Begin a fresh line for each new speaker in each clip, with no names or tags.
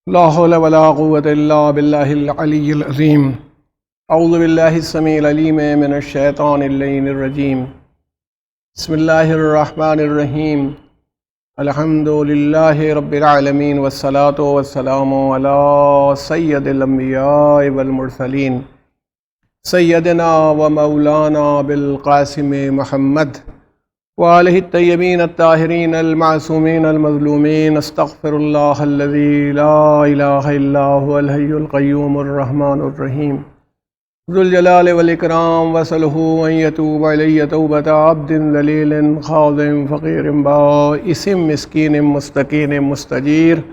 لا حول ولا قوة إلا بالله العلي العظيم. أعوذ بالله السميع العليم من الشيطان اللعين الرجيم. بسم الله الرحمن الرحيم. الحمد لله رب العالمين والصلاة والسلام على سيد الأنبياء والمرسلين سيدنا ومولانا بالقاسم محمد وآلہ الطیبین الطاہرین المعصومین المظلومین. استغفر اللہ الذی لا الہ الا هو الحی القیوم الرحمن الرحیم ذو الجلال والاکرام واسألہ ان یتوب علی توبۃ عبد ذلیل خاضع فقیر بائس مسکین مستکین مستجیر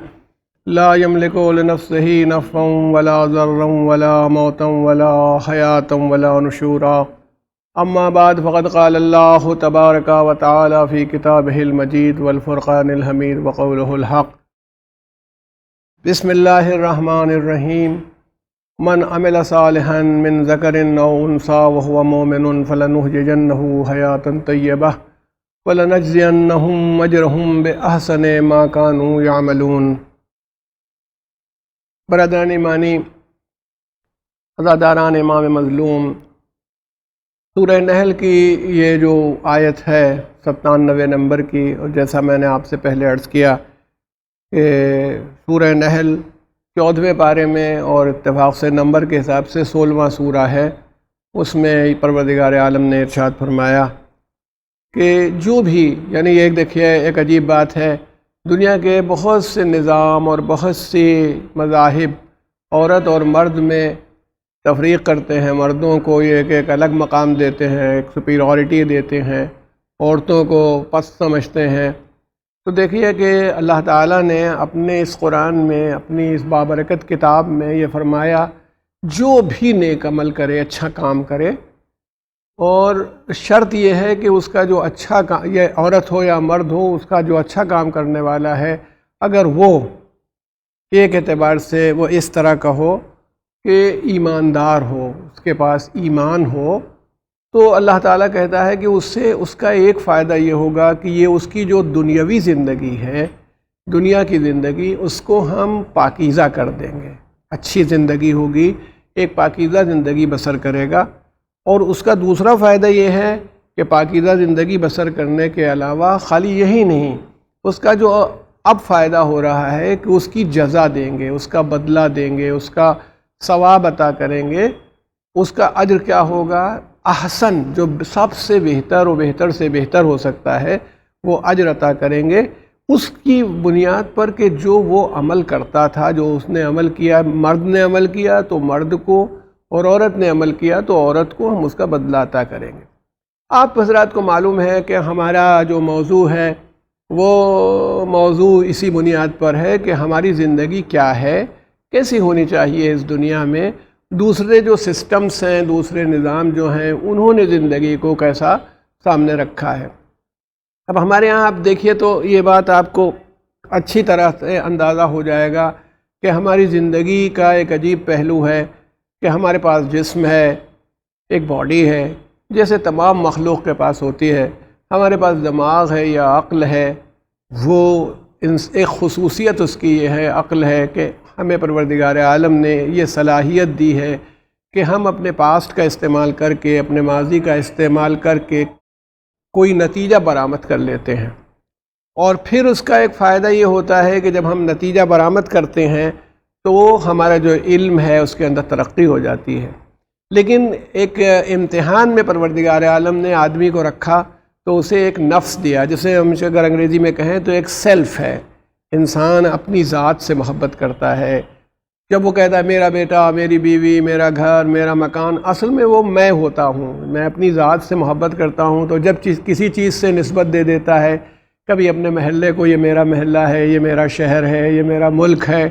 لا یملک لنفسہ نفعا ولا ضرا ولا موتا ولا حیاتا ولا نشورا. اما بعد فقد قال اللہ تبارک و تعالی فی کتابہ المجید والفرقان الحمید وقولہ الحق. بسم اللہ الرحمن الرحیم. من عمل صالحا من ذکر او انثی وهو مؤمن فلنحیینہ حیاۃ طیبہ ولنجزینہم اجرہم باحسن ما كانوا یعملون. برادران ایمانی، عزاداران امام مظلوم، سورہ نحل کی یہ جو آیت ہے 97 نمبر کی، اور جیسا میں نے آپ سے پہلے عرض کیا کہ سورہ نحل 14ویں پارے میں اور اتفاق سے نمبر کے حساب سے 16واں سورہ ہے. اس میں پروردگار عالم نے ارشاد فرمایا کہ جو بھی، یعنی ایک دیکھیے ایک عجیب بات ہے، دنیا کے بہت سے نظام اور بہت سی مذاہب عورت اور مرد میں تفریق کرتے ہیں. مردوں کو یہ ایک الگ مقام دیتے ہیں، ایک سپیریورٹی دیتے ہیں، عورتوں کو پست سمجھتے ہیں. تو دیکھیے کہ اللہ تعالیٰ نے اپنے اس قرآن میں، اپنی اس بابرکت کتاب میں یہ فرمایا جو بھی نیک عمل کرے، اچھا کام کرے، اور شرط یہ ہے کہ اس کا جو اچھا کام، یہ عورت ہو یا مرد ہو، اس کا جو اچھا کام کرنے والا ہے اگر وہ ایک اعتبار سے وہ اس طرح کا ہو کہ ایماندار ہو، اس کے پاس ایمان ہو، تو اللہ تعالیٰ کہتا ہے کہ اس سے اس کا ایک فائدہ یہ ہوگا کہ یہ اس کی جو دنیاوی زندگی ہے، دنیا کی زندگی، اس کو ہم پاکیزہ کر دیں گے. اچھی زندگی ہوگی، ایک پاکیزہ زندگی بسر کرے گا. اور اس کا دوسرا فائدہ یہ ہے کہ پاکیزہ زندگی بسر کرنے کے علاوہ خالی یہی نہیں، اس کا جو اب فائدہ ہو رہا ہے کہ اس کی جزا دیں گے، اس کا بدلہ دیں گے، اس کا ثواب عطا کریں گے. اس کا اجر کیا ہوگا؟ احسن، جو سب سے بہتر و بہتر سے بہتر ہو سکتا ہے وہ اجر عطا کریں گے، اس کی بنیاد پر کہ جو وہ عمل کرتا تھا، جو اس نے عمل کیا، مرد نے عمل کیا تو مرد کو، اور عورت نے عمل کیا تو عورت کو ہم اس کا بدلہ عطا کریں گے. آپ حضرات کو معلوم ہے کہ ہمارا جو موضوع ہے وہ موضوع اسی بنیاد پر ہے کہ ہماری زندگی کیا ہے، کیسی ہونی چاہیے اس دنیا میں. دوسرے جو سسٹمز ہیں، دوسرے نظام جو ہیں، انہوں نے زندگی کو کیسا سامنے رکھا ہے. اب ہمارے ہاں آپ دیکھیے تو یہ بات آپ کو اچھی طرح سے اندازہ ہو جائے گا کہ ہماری زندگی کا ایک عجیب پہلو ہے کہ ہمارے پاس جسم ہے، ایک باڈی ہے جیسے تمام مخلوق کے پاس ہوتی ہے. ہمارے پاس دماغ ہے یا عقل ہے، وہ ایک خصوصیت اس کی یہ ہے، عقل ہے، کہ ہمیں پروردگار عالم نے یہ صلاحیت دی ہے کہ ہم اپنے پاسٹ کا استعمال کر کے، اپنے ماضی کا استعمال کر کے کوئی نتیجہ برآمد کر لیتے ہیں. اور پھر اس کا ایک فائدہ یہ ہوتا ہے کہ جب ہم نتیجہ برآمد کرتے ہیں تو ہمارا جو علم ہے اس کے اندر ترقی ہو جاتی ہے. لیکن ایک امتحان میں پروردگار عالم نے آدمی کو رکھا تو اسے ایک نفس دیا، جسے ہم اگر انگریزی میں کہیں تو ایک سیلف ہے. انسان اپنی ذات سے محبت کرتا ہے. جب وہ کہتا ہے میرا بیٹا، میری بیوی، میرا گھر، میرا مکان، اصل میں وہ میں ہوتا ہوں، میں اپنی ذات سے محبت کرتا ہوں. تو جب کسی چیز سے نسبت دے دیتا ہے، کبھی اپنے محلے کو یہ میرا محلہ ہے، یہ میرا شہر ہے، یہ میرا ملک ہے،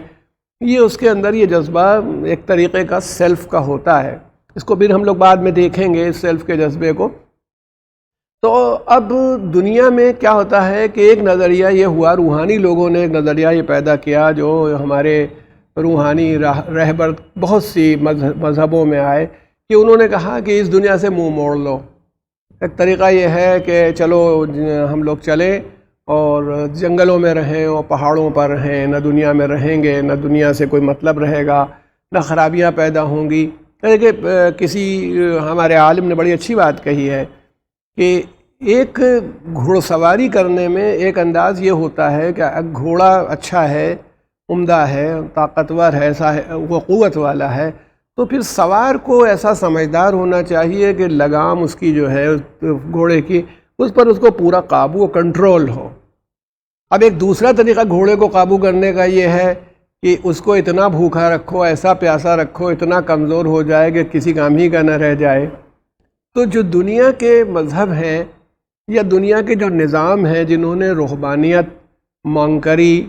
یہ اس کے اندر یہ جذبہ ایک طریقے کا سیلف کا ہوتا ہے. اس کو پھر ہم لوگ بعد میں دیکھیں گے، اس سیلف کے جذبے کو. تو اب دنیا میں کیا ہوتا ہے کہ ایک نظریہ یہ ہوا، روحانی لوگوں نے ایک نظریہ یہ پیدا کیا، جو ہمارے روحانی رہبر بہت سی مذہبوں میں آئے، کہ انہوں نے کہا کہ اس دنیا سے منہ موڑ لو. ایک طریقہ یہ ہے کہ چلو ہم لوگ چلیں اور جنگلوں میں رہیں اور پہاڑوں پر رہیں، نہ دنیا میں رہیں گے، نہ دنیا سے کوئی مطلب رہے گا، نہ خرابیاں پیدا ہوں گی۔ کہ کسی ہمارے عالم نے بڑی اچھی بات کہی ہے کہ ایک گھوڑ سواری کرنے میں ایک انداز یہ ہوتا ہے کہ گھوڑا اچھا ہے، عمدہ ہے، طاقتور ہے، وہ قوت والا ہے، تو پھر سوار کو ایسا سمجھدار ہونا چاہیے کہ لگام اس کی جو ہے گھوڑے کی، اس پر اس کو پورا قابو و کنٹرول ہو۔ اب ایک دوسرا طریقہ گھوڑے کو قابو کرنے کا یہ ہے کہ اس کو اتنا بھوکا رکھو، ایسا پیاسا رکھو، اتنا کمزور ہو جائے کہ کسی کام ہی کا نہ رہ جائے۔ تو جو دنیا کے مذہب ہیں یا دنیا کے جو نظام ہیں جنہوں نے رہبانیت، مانکری،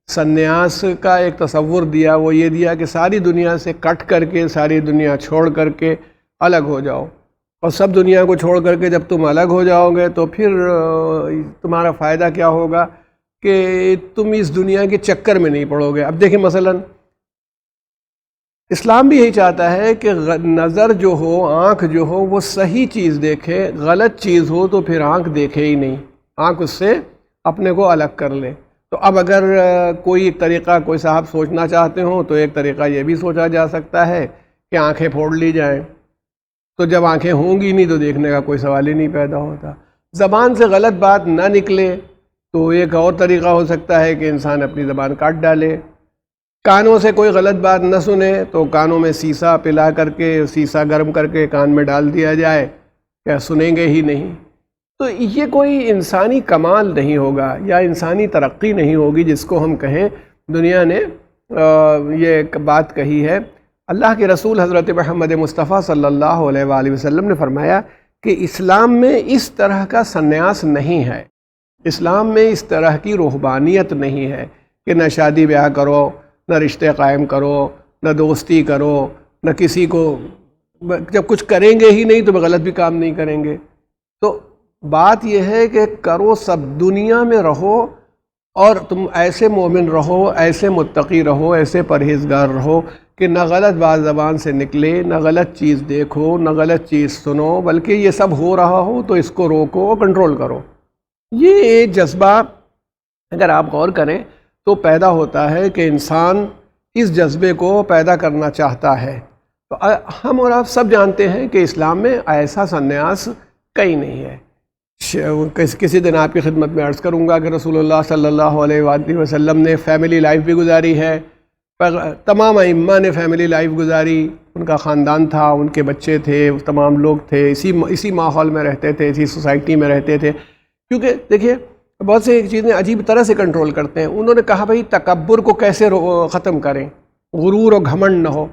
سنیاس کا ایک تصور دیا، وہ یہ دیا کہ ساری دنیا سے کٹ کر کے، ساری دنیا چھوڑ کر کے الگ ہو جاؤ، اور سب دنیا کو چھوڑ کر کے جب تم الگ ہو جاؤ گے تو پھر تمہارا فائدہ کیا ہوگا کہ تم اس دنیا کے چکر میں نہیں پڑو گے۔ اب دیکھیں مثلا اسلام بھی یہی چاہتا ہے کہ نظر جو ہو، آنکھ جو ہو، وہ صحیح چیز دیکھے، غلط چیز ہو تو پھر آنکھ دیکھے ہی نہیں، آنکھ اس سے اپنے کو الگ کر لے۔ تو اب اگر کوئی طریقہ کوئی صاحب سوچنا چاہتے ہوں تو ایک طریقہ یہ بھی سوچا جا سکتا ہے کہ آنکھیں پھوڑ لی جائیں، تو جب آنکھیں ہوں گی نہیں تو دیکھنے کا کوئی سوال ہی نہیں پیدا ہوتا۔ زبان سے غلط بات نہ نکلے تو ایک اور طریقہ ہو سکتا ہے کہ انسان اپنی زبان کاٹ ڈالے۔ کانوں سے کوئی غلط بات نہ سنے تو کانوں میں سیسا پلا کر کے، سیسا گرم کر کے کان میں ڈال دیا جائے، کیا سنیں گے ہی نہیں۔ تو یہ کوئی انسانی کمال نہیں ہوگا یا انسانی ترقی نہیں ہوگی جس کو ہم کہیں دنیا نے یہ بات کہی ہے۔ اللہ کے رسول حضرت محمد مصطفیٰ صلی اللہ علیہ وآلہ وسلم نے فرمایا کہ اسلام میں اس طرح کا سنیاس نہیں ہے، اسلام میں اس طرح کی رہبانیت نہیں ہے کہ نہ شادی بیاہ کرو، نہ رشتے قائم کرو، نہ دوستی کرو، نہ کسی کو جب کچھ کریں گے ہی نہیں تو غلط بھی کام نہیں کریں گے۔ تو بات یہ ہے کہ کرو سب، دنیا میں رہو اور تم ایسے مومن رہو، ایسے متقی رہو، ایسے پرہیزگار رہو کہ نہ غلط بات زبان سے نکلے، نہ غلط چیز دیکھو، نہ غلط چیز سنو، بلکہ یہ سب ہو رہا ہو تو اس کو روکو اور کنٹرول کرو۔ یہ ایک جذبہ اگر آپ غور کریں تو پیدا ہوتا ہے کہ انسان اس جذبے کو پیدا کرنا چاہتا ہے۔ تو ہم اور آپ سب جانتے ہیں کہ اسلام میں ایسا سنیاس کہیں نہیں ہے۔ کسی دن آپ کی خدمت میں عرض کروں گا کہ رسول اللہ صلی اللہ علیہ وآلہ وسلم نے فیملی لائف بھی گزاری ہے، تمام ائمہ نے فیملی لائف گزاری، ان کا خاندان تھا، ان کے بچے تھے، تمام لوگ تھے، اسی ماحول میں رہتے تھے، اسی سوسائٹی میں رہتے تھے۔ کیونکہ دیکھیے بہت سے چیزیں عجیب طرح سے کنٹرول کرتے ہیں۔ انہوں نے کہا بھائی تکبر کو کیسے ختم کریں، غرور و گھمنڈ نہ ہو،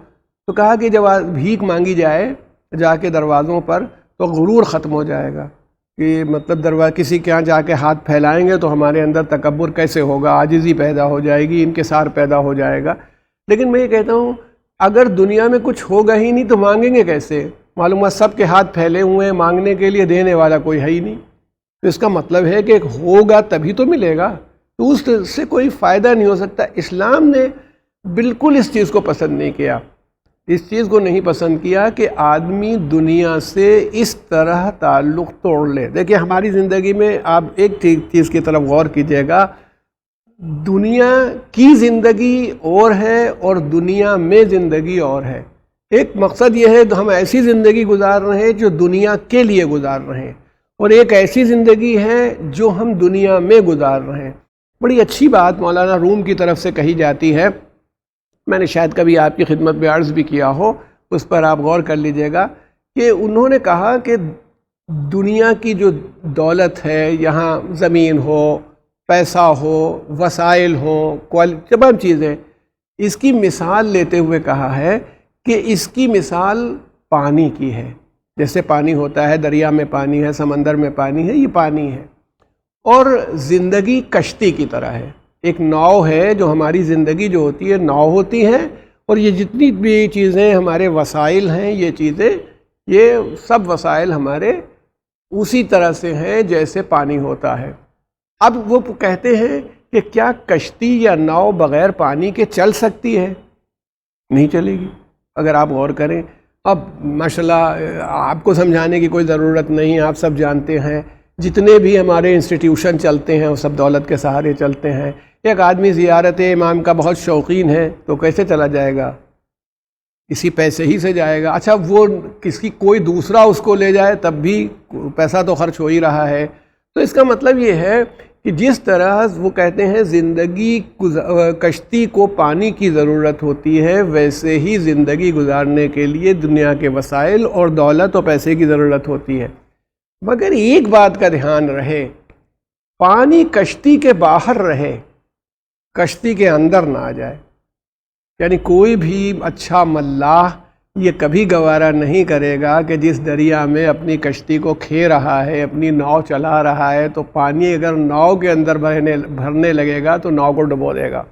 تو کہا کہ جب بھیک مانگی جائے جا کے دروازوں پر تو غرور ختم ہو جائے گا، کہ مطلب کسی کے ہاں جا کے ہاتھ پھیلائیں گے تو ہمارے اندر تکبر کیسے ہوگا، عاجزی پیدا ہو جائے گی، انکسار پیدا ہو جائے گا۔ لیکن میں یہ کہتا ہوں اگر دنیا میں کچھ ہوگا ہی نہیں تو مانگیں گے کیسے؟ معلوم ہے سب کے ہاتھ پھیلے ہوئے ہیں، مانگنے کے لیے دینے والا کوئی ہے ہی نہیں، تو اس کا مطلب ہے کہ ہوگا تبھی تو ملے گا، تو اس سے کوئی فائدہ نہیں ہو سکتا۔ اسلام نے بالکل اس چیز کو پسند نہیں کیا، اس چیز کو نہیں پسند کیا کہ آدمی دنیا سے اس طرح تعلق توڑ لے۔ دیکھیں ہماری زندگی میں آپ ایک چیز کی طرف غور کیجئے گا، دنیا کی زندگی اور ہے اور دنیا میں زندگی اور ہے۔ ایک مقصد یہ ہے کہ ہم ایسی زندگی گزار رہے ہیں جو دنیا کے لیے گزار رہے ہیں، اور ایک ایسی زندگی ہے جو ہم دنیا میں گزار رہے ہیں۔ بڑی اچھی بات مولانا روم کی طرف سے کہی جاتی ہے، میں نے شاید کبھی آپ کی خدمت میں عرض بھی کیا ہو، اس پر آپ غور کر لیجئے گا کہ انہوں نے کہا کہ دنیا کی جو دولت ہے، یہاں زمین ہو، پیسہ ہو، وسائل ہوں، تمام چیزیں، اس کی مثال لیتے ہوئے کہا ہے کہ اس کی مثال پانی کی ہے۔ جیسے پانی ہوتا ہے، دریا میں پانی ہے، سمندر میں پانی ہے، یہ پانی ہے۔ اور زندگی کشتی کی طرح ہے، ایک ناؤ ہے، جو ہماری زندگی جو ہوتی ہے ناؤ ہوتی ہے، اور یہ جتنی بھی چیزیں ہمارے وسائل ہیں، یہ چیزیں، یہ سب وسائل ہمارے اسی طرح سے ہیں جیسے پانی ہوتا ہے۔ اب وہ کہتے ہیں کہ کیا کشتی یا ناؤ بغیر پانی کے چل سکتی ہے؟ نہیں چلے گی۔ اگر آپ غور کریں، اب ماشاءاللہ آپ کو سمجھانے کی کوئی ضرورت نہیں، آپ سب جانتے ہیں جتنے بھی ہمارے انسٹیٹیوشن چلتے ہیں وہ سب دولت کے سہارے چلتے ہیں. ایک آدمی زیارت امام کا بہت شوقین ہے تو کیسے چلا جائے گا؟ اسی پیسے ہی سے جائے گا. اچھا وہ کوئی دوسرا اس کو لے جائے تب بھی پیسہ تو خرچ ہو ہی رہا ہے. تو اس کا مطلب یہ ہے کہ جس طرح وہ کہتے ہیں زندگی کشتی کو پانی کی ضرورت ہوتی ہے، ویسے ہی زندگی گزارنے کے لیے دنیا کے وسائل اور دولت اور پیسے کی ضرورت ہوتی ہے. مگر ایک بات کا دھیان رہے، پانی کشتی کے باہر رہے، کشتی کے اندر نہ آ جائے. یعنی کوئی بھی اچھا ملاح یہ کبھی گوارا نہیں کرے گا کہ جس دریا میں اپنی کشتی کو کھے رہا ہے، اپنی ناؤ چلا رہا ہے، تو پانی اگر ناؤ کے اندر بھرنے لگے گا تو ناؤ کو ڈبو دے گا.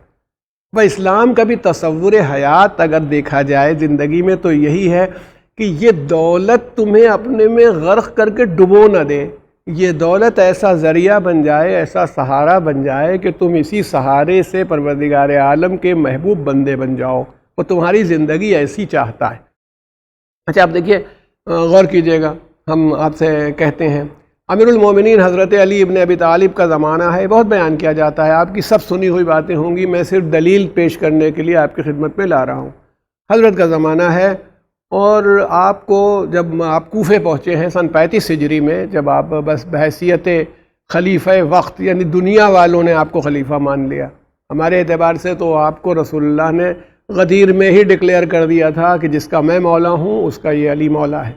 وہ اسلام کا بھی تصور حیات اگر دیکھا جائے زندگی میں تو یہی ہے کہ یہ دولت تمہیں اپنے میں غرق کر کے ڈبو نہ دے. یہ دولت ایسا ذریعہ بن جائے، ایسا سہارا بن جائے کہ تم اسی سہارے سے پروردگار عالم کے محبوب بندے بن جاؤ. وہ تمہاری زندگی ایسی چاہتا ہے. اچھا آپ دیکھیے، غور کیجئے گا، ہم آپ سے کہتے ہیں امیر المومنین حضرت علی ابن ابی طالب کا زمانہ ہے، بہت بیان کیا جاتا ہے، آپ کی سب سنی ہوئی باتیں ہوں گی، میں صرف دلیل پیش کرنے کے لیے آپ کی خدمت میں لا رہا ہوں. حضرت کا زمانہ ہے اور آپ کو جب آپ کوفے پہنچے ہیں سن 35 ہجری میں، جب آپ بس بحیثیت خلیفہ وقت یعنی دنیا والوں نے آپ کو خلیفہ مان لیا. ہمارے اعتبار سے تو آپ کو رسول اللہ نے غدیر میں ہی ڈکلیئر کر دیا تھا کہ جس کا میں مولا ہوں اس کا یہ علی مولا ہے.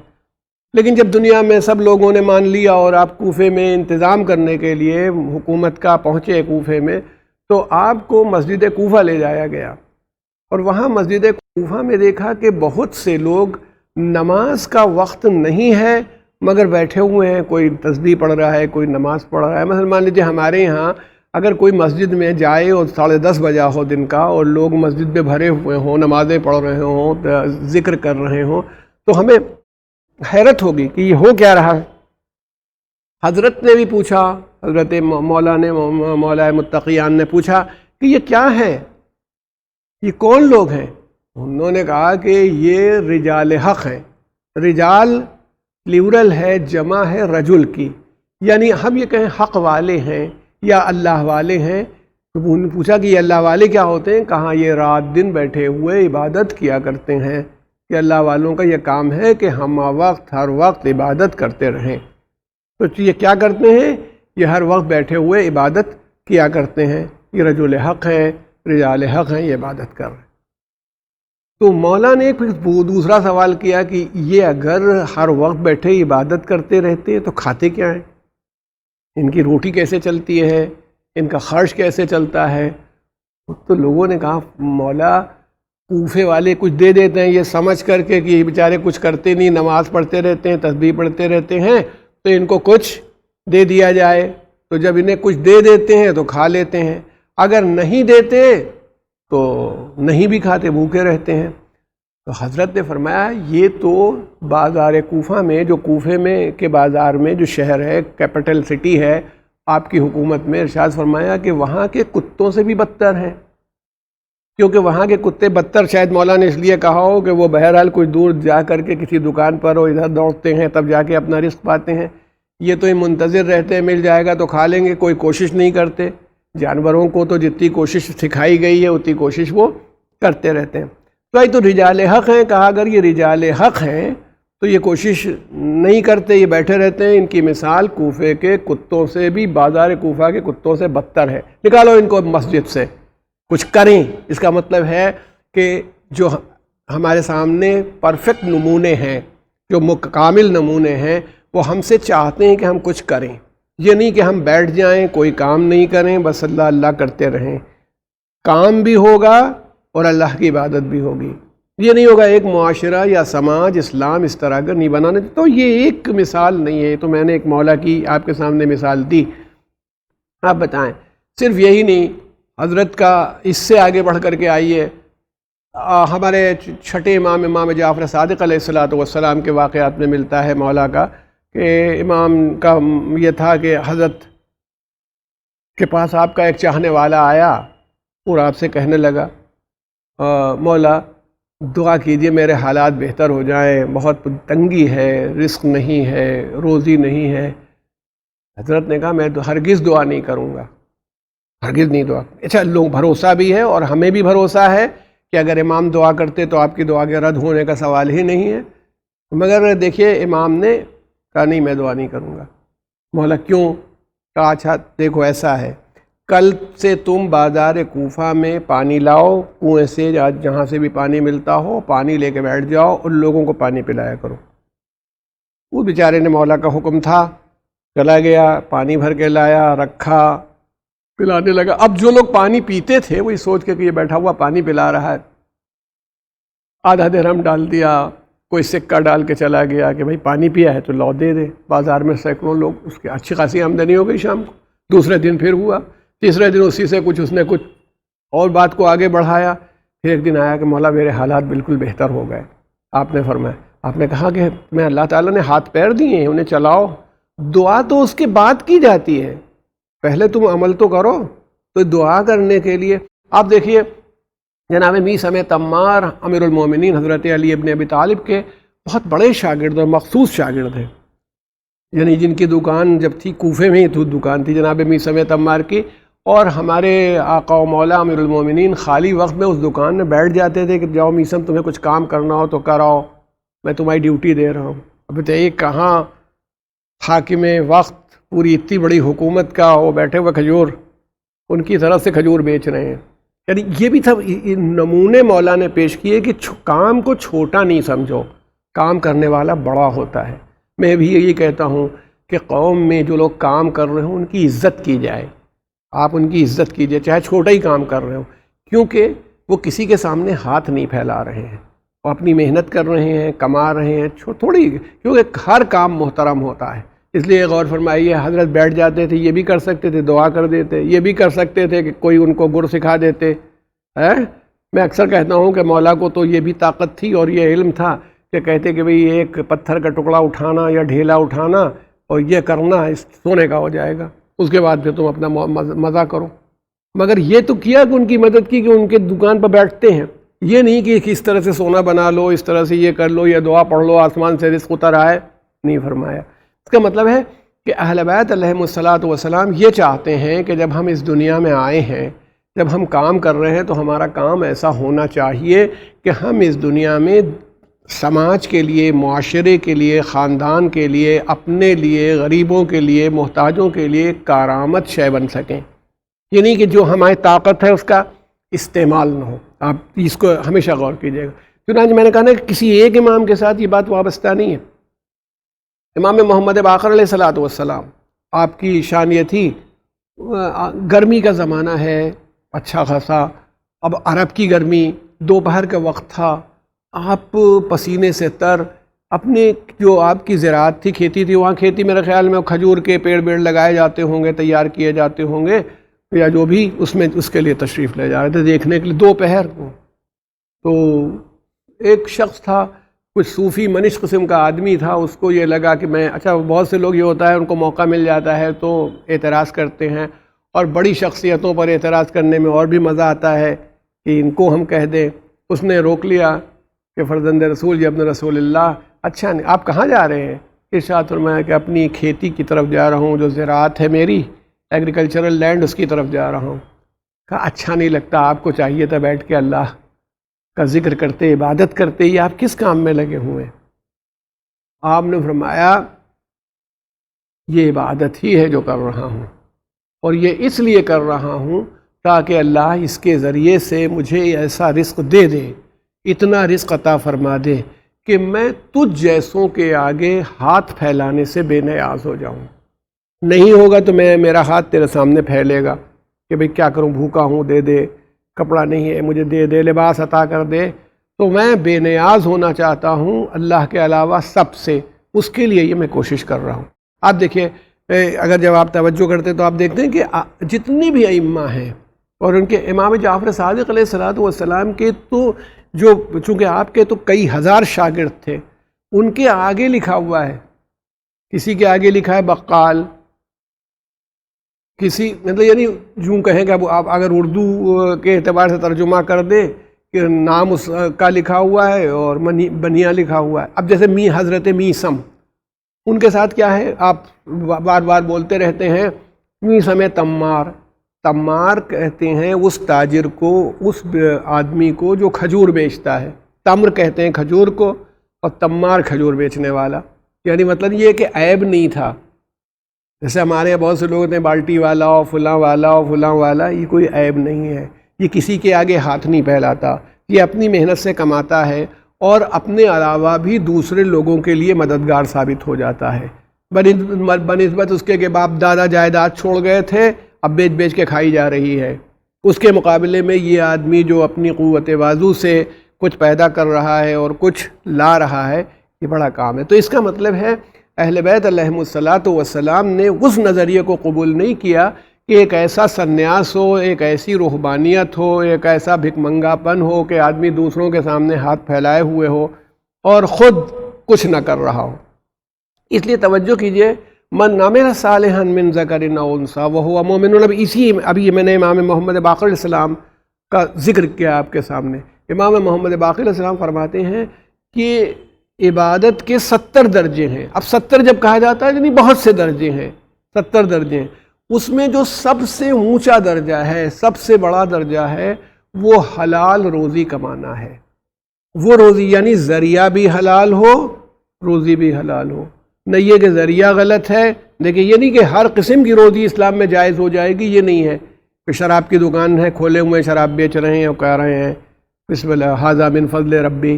لیکن جب دنیا میں سب لوگوں نے مان لیا اور آپ کوفے میں انتظام کرنے کے لیے حکومت کا پہنچے کوفے میں، تو آپ کو مسجد کوفہ لے جایا گیا. اور وہاں مسجد کوفہ میں دیکھا کہ بہت سے لوگ نماز کا وقت نہیں ہے مگر بیٹھے ہوئے ہیں، کوئی تسبیح پڑھ رہا ہے، کوئی نماز پڑھ رہا ہے. مثلا مان لیجیے ہمارے یہاں اگر کوئی مسجد میں جائے اور 10:30 بجا ہو دن کا اور لوگ مسجد میں بھرے ہوئے ہوں، نمازیں پڑھ رہے ہوں، ذکر کر رہے ہوں، تو ہمیں حیرت ہوگی کہ یہ ہو کیا رہا ہے. حضرت نے بھی پوچھا، حضرت مولا متقیان نے پوچھا کہ یہ کیا ہے، یہ کون لوگ ہیں؟ انہوں نے کہا کہ یہ رجال حق ہیں. رجال پلیورل ہے، جمع ہے رجل کی، یعنی ہم یہ کہیں حق والے ہیں یا اللہ والے ہیں. تو انہوں نے پوچھا کہ یہ اللہ والے کیا ہوتے ہیں؟ کہاں یہ رات دن بیٹھے ہوئے عبادت کیا کرتے ہیں، کہ اللہ والوں کا یہ کام ہے کہ ہم وقت ہر وقت عبادت کرتے رہیں. تو یہ کیا کرتے ہیں؟ یہ ہر وقت بیٹھے ہوئے عبادت کیا کرتے ہیں. یہ رجل حق ہیں، رجال حق ہیں، یہ عبادت کر رہے ہیں. تو مولا نے پھر دوسرا سوال کیا کہ یہ اگر ہر وقت بیٹھے عبادت کرتے رہتے ہیں تو کھاتے کیا ہیں؟ ان کی روٹی کیسے چلتی ہے؟ ان کا خرچ کیسے چلتا ہے؟ تو لوگوں نے کہا مولا کوفے والے کچھ دے دیتے ہیں یہ سمجھ کر کے کہ یہ بیچارے کچھ کرتے نہیں، نماز پڑھتے رہتے ہیں، تسبیح پڑھتے رہتے ہیں، تو ان کو کچھ دے دیا جائے. تو جب انہیں کچھ دے دیتے ہیں تو کھا لیتے ہیں، اگر نہیں دیتے تو نہیں بھی کھاتے، بھوکے رہتے ہیں. تو حضرت نے فرمایا یہ تو بازار کوفہ میں، جو کوفے میں کے بازار میں جو شہر ہے، کیپٹل سٹی ہے آپ کی حکومت میں، ارشاد فرمایا کہ وہاں کے کتوں سے بھی بدتر ہیں. کیونکہ وہاں کے کتے بدتر شاید مولا نے اس لیے کہا ہو کہ وہ بہرحال کوئی دور جا کر کے کسی دکان پر اور ادھر دوڑتے ہیں تب جا کے اپنا رزق پاتے ہیں. یہ تو منتظر رہتے ہیں مل جائے گا تو کھا لیں گے، کوئی کوشش نہیں کرتے. جانوروں کو تو جتنی کوشش سکھائی گئی ہے اتنی کوشش وہ کرتے رہتے ہیں. تو یہ تو رجال حق ہیں. کہا اگر یہ رجال حق ہیں تو یہ کوشش نہیں کرتے، یہ بیٹھے رہتے ہیں. ان کی مثال کوفے کے کتوں سے بھی، بازار کوفہ کے کتوں سے بدتر ہے. نکالو ان کو مسجد سے، کچھ کریں. اس کا مطلب ہے کہ جو ہمارے سامنے پرفیکٹ نمونے ہیں، جو کامل نمونے ہیں، وہ ہم سے چاہتے ہیں کہ ہم کچھ کریں. یہ نہیں کہ ہم بیٹھ جائیں کوئی کام نہیں کریں، بس اللہ اللہ کرتے رہیں. کام بھی ہوگا اور اللہ کی عبادت بھی ہوگی. یہ نہیں ہوگا ایک معاشرہ یا سماج اسلام اس طرح کا نہیں بنانے. تو یہ ایک مثال نہیں ہے، تو میں نے ایک مولا کی آپ کے سامنے مثال دی. آپ بتائیں، صرف یہی نہیں، حضرت کا اس سے آگے بڑھ کر کے آئیے ہمارے چھٹے امام جعفر صادق علیہ السلام کے واقعات میں ملتا ہے مولا کا کہ امام کا یہ تھا کہ حضرت کے پاس آپ کا ایک چاہنے والا آیا اور آپ سے کہنے لگا مولا دعا کیجئے میرے حالات بہتر ہو جائیں، بہت تنگی ہے، رزق نہیں ہے، روزی نہیں ہے. حضرت نے کہا میں تو ہرگز دعا نہیں کروں گا، ہرگز نہیں دعا. اچھا لوگ بھروسہ بھی ہے اور ہمیں بھی بھروسہ ہے کہ اگر امام دعا کرتے تو آپ کی دعا کے رد ہونے کا سوال ہی نہیں ہے. مگر دیکھیے امام نے کہا نہیں میں دعا نہیں کروں گا. مولا کیوں؟ کہا اچھا دیکھو ایسا ہے، کل سے تم بازار کوفہ میں پانی لاؤ، کنویں سے جہاں سے بھی پانی ملتا ہو پانی لے کے بیٹھ جاؤ، ان لوگوں کو پانی پلایا کرو. وہ بیچارے نے مولا کا حکم تھا، چلا گیا، پانی بھر کے لایا، رکھا، پلانے لگا. اب جو لوگ پانی پیتے تھے وہی سوچ کے کہ یہ بیٹھا ہوا پانی پلا رہا ہے، آدھا درہم ڈال دیا، کوئی سکہ ڈال کے چلا گیا کہ بھائی پانی پیا ہے تو لو دے دے. بازار میں سینکڑوں لوگ، اس کی اچھی خاصی آمدنی ہو گئی. شام کو دوسرے دن پھر ہوا، تیسرے دن اسی سے اس نے کچھ اور بات کو آگے بڑھایا. پھر ایک دن آیا کہ مولا میرے حالات بالکل بہتر ہو گئے. آپ نے فرمایا، آپ نے کہا کہ میں اللہ تعالیٰ نے ہاتھ پیر دیے ہیں انہیں چلاؤ. دعا تو اس کے بعد کی جاتی ہے، پہلے تم عمل تو کرو. تو دعا کرنے کے لیے آپ دیکھیے جناب میثم تمار امیر المومنین حضرت علی ابن ابی طالب کے بہت بڑے شاگرد اور مخصوص شاگرد ہیں، یعنی جن کی دکان جب تھی کوفے میں ہی تو دکان تھی جناب میثم تمار کی، اور ہمارے آقا و مولا امیر المومنین خالی وقت میں اس دکان میں بیٹھ جاتے تھے کہ جاؤ میثم تمہیں کچھ کام کرنا ہو تو کراؤ، میں تمہاری ڈیوٹی دے رہا ہوں. اب بتائیے کہاں حاکم وقت پوری اتنی بڑی حکومت کا وہ بیٹھے ہوئے کھجور ان کی طرف سے کھجور بیچ رہے ہیں. یعنی یہ بھی تھا نمونے مولا نے پیش کیے کہ کام کو چھوٹا نہیں سمجھو، کام کرنے والا بڑا ہوتا ہے. میں بھی یہی کہتا ہوں کہ قوم میں جو لوگ کام کر رہے ہوں ان کی عزت کی جائے، آپ ان کی عزت کیجئے چاہے چھوٹا ہی کام کر رہے ہوں، کیونکہ وہ کسی کے سامنے ہاتھ نہیں پھیلا رہے ہیں، وہ اپنی محنت کر رہے ہیں، کما رہے ہیں تھوڑی، کیونکہ ہر کام محترم ہوتا ہے. اس لیے غور فرمائیے حضرت بیٹھ جاتے تھے، یہ بھی کر سکتے تھے دعا کر دیتے، یہ بھی کر سکتے تھے کہ کوئی ان کو گر سکھا دیتے. میں اکثر کہتا ہوں کہ مولا کو تو یہ بھی طاقت تھی اور یہ علم تھا کہ کہتے کہ بھئی ایک پتھر کا ٹکڑا اٹھانا یا ڈھیلا اٹھانا اور یہ کرنا اس سونے کا ہو جائے گا، اس کے بعد پھر تم اپنا مزہ کرو. مگر یہ تو کیا کہ ان کی مدد کی کہ ان کے دکان پر بیٹھتے ہیں، یہ نہیں کہ کس طرح سے سونا بنا لو، اس طرح سے یہ کر لو، یا دعا پڑھ لو آسمان سے رزق اتر آئے، نہیں فرمایا. اس کا مطلب ہے کہ اہل بیت علیہم الصلاۃ والسلام یہ چاہتے ہیں کہ جب ہم اس دنیا میں آئے ہیں، جب ہم کام کر رہے ہیں تو ہمارا کام ایسا ہونا چاہیے کہ ہم اس دنیا میں سماج کے لیے، معاشرے کے لیے، خاندان کے لیے، اپنے لیے، غریبوں کے لیے، محتاجوں کے لیے کارآمد شے بن سکیں. یہ نہیں کہ جو ہماری طاقت ہے اس کا استعمال نہ ہو. آپ اس کو ہمیشہ غور کیجیے گا. چنانچہ میں نے کہا نا کہ کسی ایک امام کے ساتھ یہ بات وابستہ نہیں ہے. امام محمد باقر علیہ الصلاۃ والسلام آپ کی شان یہ تھی، گرمی کا زمانہ ہے اچھا خاصا، اب عرب کی گرمی، دوپہر کا وقت تھا، آپ پسینے سے تر، اپنے جو آپ کی زراعت تھی، کھیتی تھی، وہاں کھیتی میرے خیال میں کھجور کے پیڑ لگائے جاتے ہوں گے، تیار کیے جاتے ہوں گے، یا جو بھی اس میں اس کے لیے تشریف لے جا رہے تھے دیکھنے کے لیے دوپہر کو. تو ایک شخص تھا، کچھ صوفی منش قسم کا آدمی تھا، اس کو یہ لگا کہ میں اچھا بہت سے لوگ یہ ہوتا ہے ان کو موقع مل جاتا ہے تو اعتراض کرتے ہیں، اور بڑی شخصیتوں پر اعتراض کرنے میں اور بھی مزہ آتا ہے کہ ان کو ہم کہہ دیں. اس نے روک لیا کہ فرزند رسول یا ابن رسول اللہ، اچھا نہیں آپ کہاں جا رہے ہیں؟ ارشاد فرمایا کہ اپنی کھیتی کی طرف جا رہا ہوں، جو زراعت ہے میری ایگریکلچرل لینڈ اس کی طرف جا رہا ہوں. کہا اچھا نہیں لگتا، آپ کو چاہیے تھا بیٹھ کے اللہ کا ذکر کرتے، عبادت کرتے، یہ آپ کس کام میں لگے ہوئے ہیں؟ آپ نے فرمایا یہ عبادت ہی ہے جو کر رہا ہوں، اور یہ اس لیے کر رہا ہوں تاکہ اللہ اس کے ذریعے سے مجھے ایسا رزق دے دے، اتنا رزق عطا فرما دے کہ میں تجھ جیسوں کے آگے ہاتھ پھیلانے سے بے نیاز ہو جاؤں. نہیں ہوگا تو میرا ہاتھ تیرے سامنے پھیلے گا کہ بھئی کیا کروں، بھوکا ہوں دے دے، کپڑا نہیں ہے مجھے دے دے، لباس عطا کر دے. تو میں بے نیاز ہونا چاہتا ہوں اللہ کے علاوہ سب سے، اس کے لیے یہ میں کوشش کر رہا ہوں. آپ دیکھیے اگر جب آپ توجہ کرتے تو آپ دیکھتے ہیں کہ جتنے بھی ائمہ ہیں، اور ان کے امام جعفر صادق علیہ الصلوۃ والسلام کے تو جو چونکہ آپ کے تو کئی ہزار شاگرد تھے، ان کے آگے لکھا ہوا ہے، کسی کے آگے لکھا ہے بقال، کسی مطلب یعنی یوں کہیں کہ اب آپ اگر اردو کے اعتبار سے ترجمہ کر دیں کہ نام اس کا لکھا ہوا ہے اور بنیا لکھا ہوا ہے. اب جیسے حضرت میثم، ان کے ساتھ کیا ہے، آپ بار بار بولتے رہتے ہیں اس ہمیں تمار، تمار کہتے ہیں اس تاجر کو، اس آدمی کو جو کھجور بیچتا ہے، تمر کہتے ہیں کھجور کو، اور تمار کھجور بیچنے والا، یعنی مطلب یہ کہ عیب نہیں تھا. جیسے ہمارے یہاں بہت سے لوگ ہوتے ہیں بالٹی والا اور فلاں والا اور فلاں والا، یہ کوئی عیب نہیں ہے، یہ کسی کے آگے ہاتھ نہیں پھیلاتا، یہ اپنی محنت سے کماتا ہے اور اپنے علاوہ بھی دوسرے لوگوں کے لیے مددگار ثابت ہو جاتا ہے. بنسبت اس کے باپ دادا جائیداد چھوڑ گئے تھے، اب بیچ بیچ کے کھائی جا رہی ہے، اس کے مقابلے میں یہ آدمی جو اپنی قوت بازو سے کچھ پیدا کر رہا ہے اور کچھ لا رہا ہے، یہ بڑا کام ہے. تو اس کا مطلب ہے اہل بیت علیہم الصلاۃ والسلام نے اس نظریے کو قبول نہیں کیا کہ ایک ایسا سنیاس ہو، ایک ایسی روحانیت ہو، ایک ایسا بھک منگا پن ہو کہ آدمی دوسروں کے سامنے ہاتھ پھیلائے ہوئے ہو اور خود کچھ نہ کر رہا ہو. اس لیے توجہ کیجئے، من عمل صالحا من ذکر او انثی وہو مؤمن. ابھی میں نے امام محمد باقر علیہ السلام کا ذکر کیا آپ کے سامنے. امام محمد باقر علیہ السلام فرماتے ہیں کہ عبادت کے 70 درجے ہیں. اب 70 جب کہا جاتا ہے یعنی بہت سے درجے ہیں، 70 درجے ہیں. اس میں جو سب سے اونچا درجہ ہے، سب سے بڑا درجہ ہے، وہ حلال روزی کمانا ہے. وہ روزی یعنی ذریعہ بھی حلال ہو، روزی بھی حلال ہو. نہ یہ کہ ذریعہ غلط ہے، دیکھیں یہ نہیں کہ ہر قسم کی روزی اسلام میں جائز ہو جائے گی، یہ نہیں ہے کہ شراب کی دکان ہے، کھولے ہوئے شراب بیچ رہے ہیں اور کہہ رہے ہیں بسم اللہ ھذا من فضل ربی،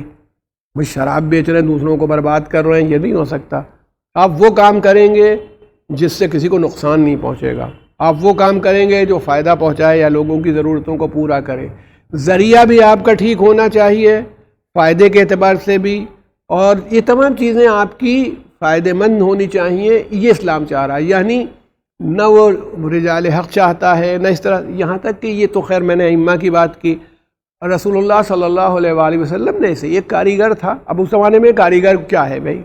بھئی شراب بیچ رہے ہیں، دوسروں کو برباد کر رہے ہیں، یہ نہیں ہو سکتا. آپ وہ کام کریں گے جس سے کسی کو نقصان نہیں پہنچے گا، آپ وہ کام کریں گے جو فائدہ پہنچائے یا لوگوں کی ضرورتوں کو پورا کرے. ذریعہ بھی آپ کا ٹھیک ہونا چاہیے فائدے کے اعتبار سے بھی، اور یہ تمام چیزیں آپ کی فائدہ مند ہونی چاہیے. یہ اسلام چاہ رہا ہے، یعنی نہ وہ رجال حق چاہتا ہے، نہ اس طرح، یہاں تک کہ یہ تو خیر میں نے ائمہ کی بات کی، رسول اللہ صلی اللہ علیہ وآلہ وسلم نے ایسے ایک کاریگر تھا. اب اس زمانے میں کاریگر کیا ہے بھائی؟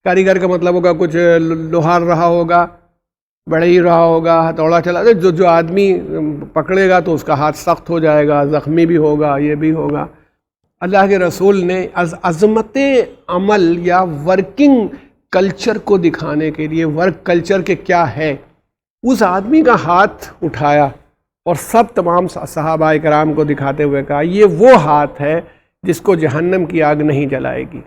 کاریگر کا مطلب ہوگا کچھ لوہار رہا ہوگا، بڑھئی رہا ہوگا، ہتھوڑا چلا، جو آدمی پکڑے گا تو اس کا ہاتھ سخت ہو جائے گا، زخمی بھی ہوگا، یہ بھی ہوگا. اللہ کے رسول نے عظمت عمل یا ورکنگ کلچر کو دکھانے کے لیے، ورک کلچر کے کیا ہے، اس آدمی کا ہاتھ اٹھایا اور سب تمام صحابہ کرام کو دکھاتے ہوئے کہا یہ وہ ہاتھ ہے جس کو جہنم کی آگ نہیں جلائے گی.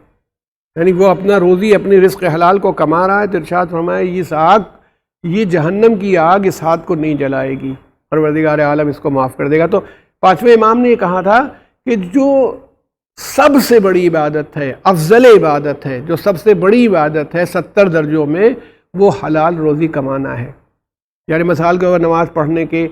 یعنی وہ اپنا روزی، اپنی رزق حلال کو کما رہا ہے، تو ارشاد فرمایا اس آگ، یہ جہنم کی آگ اس ہاتھ کو نہیں جلائے گی، پروردگار عالم اس کو معاف کر دے گا. تو پانچویں امام نے یہ کہا تھا کہ جو سب سے بڑی عبادت ہے، افضل عبادت ہے، جو سب سے بڑی عبادت ہے 70 درجوں میں، وہ حلال روزی کمانا ہے. یعنی مثال کے نماز پڑھنے کے،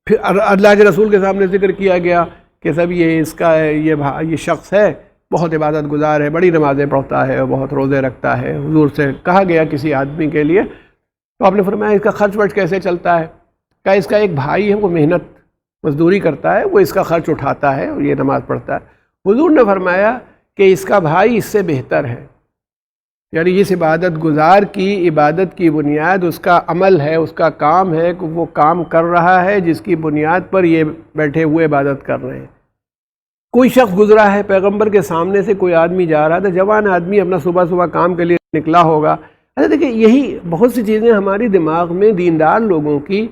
پھر اللہ کے رسول کے سامنے ذکر کیا گیا کہ سب یہ اس کا یہ شخص ہے، بہت عبادت گزار ہے، بڑی نمازیں پڑھتا ہے، بہت روزے رکھتا ہے. حضور سے کہا گیا کسی آدمی کے لیے، تو آپ نے فرمایا اس کا خرچ ورچ کیسے چلتا ہے؟ کہا اس کا ایک بھائی ہے، وہ محنت مزدوری کرتا ہے، وہ اس کا خرچ اٹھاتا ہے اور یہ نماز پڑھتا ہے. حضور نے فرمایا کہ اس کا بھائی اس سے بہتر ہے. یعنی اس عبادت گزار کی عبادت کی بنیاد اس کا عمل ہے، اس کا کام ہے کہ وہ کام کر رہا ہے جس کی بنیاد پر یہ بیٹھے ہوئے عبادت کر رہے ہیں. کوئی شخص گزرا ہے، پیغمبر کے سامنے سے کوئی آدمی جا رہا تھا، جوان آدمی اپنا صبح کام کے لیے نکلا ہوگا. اچھا دیکھیں، یہی بہت سی چیزیں ہماری دماغ میں دیندار لوگوں کی،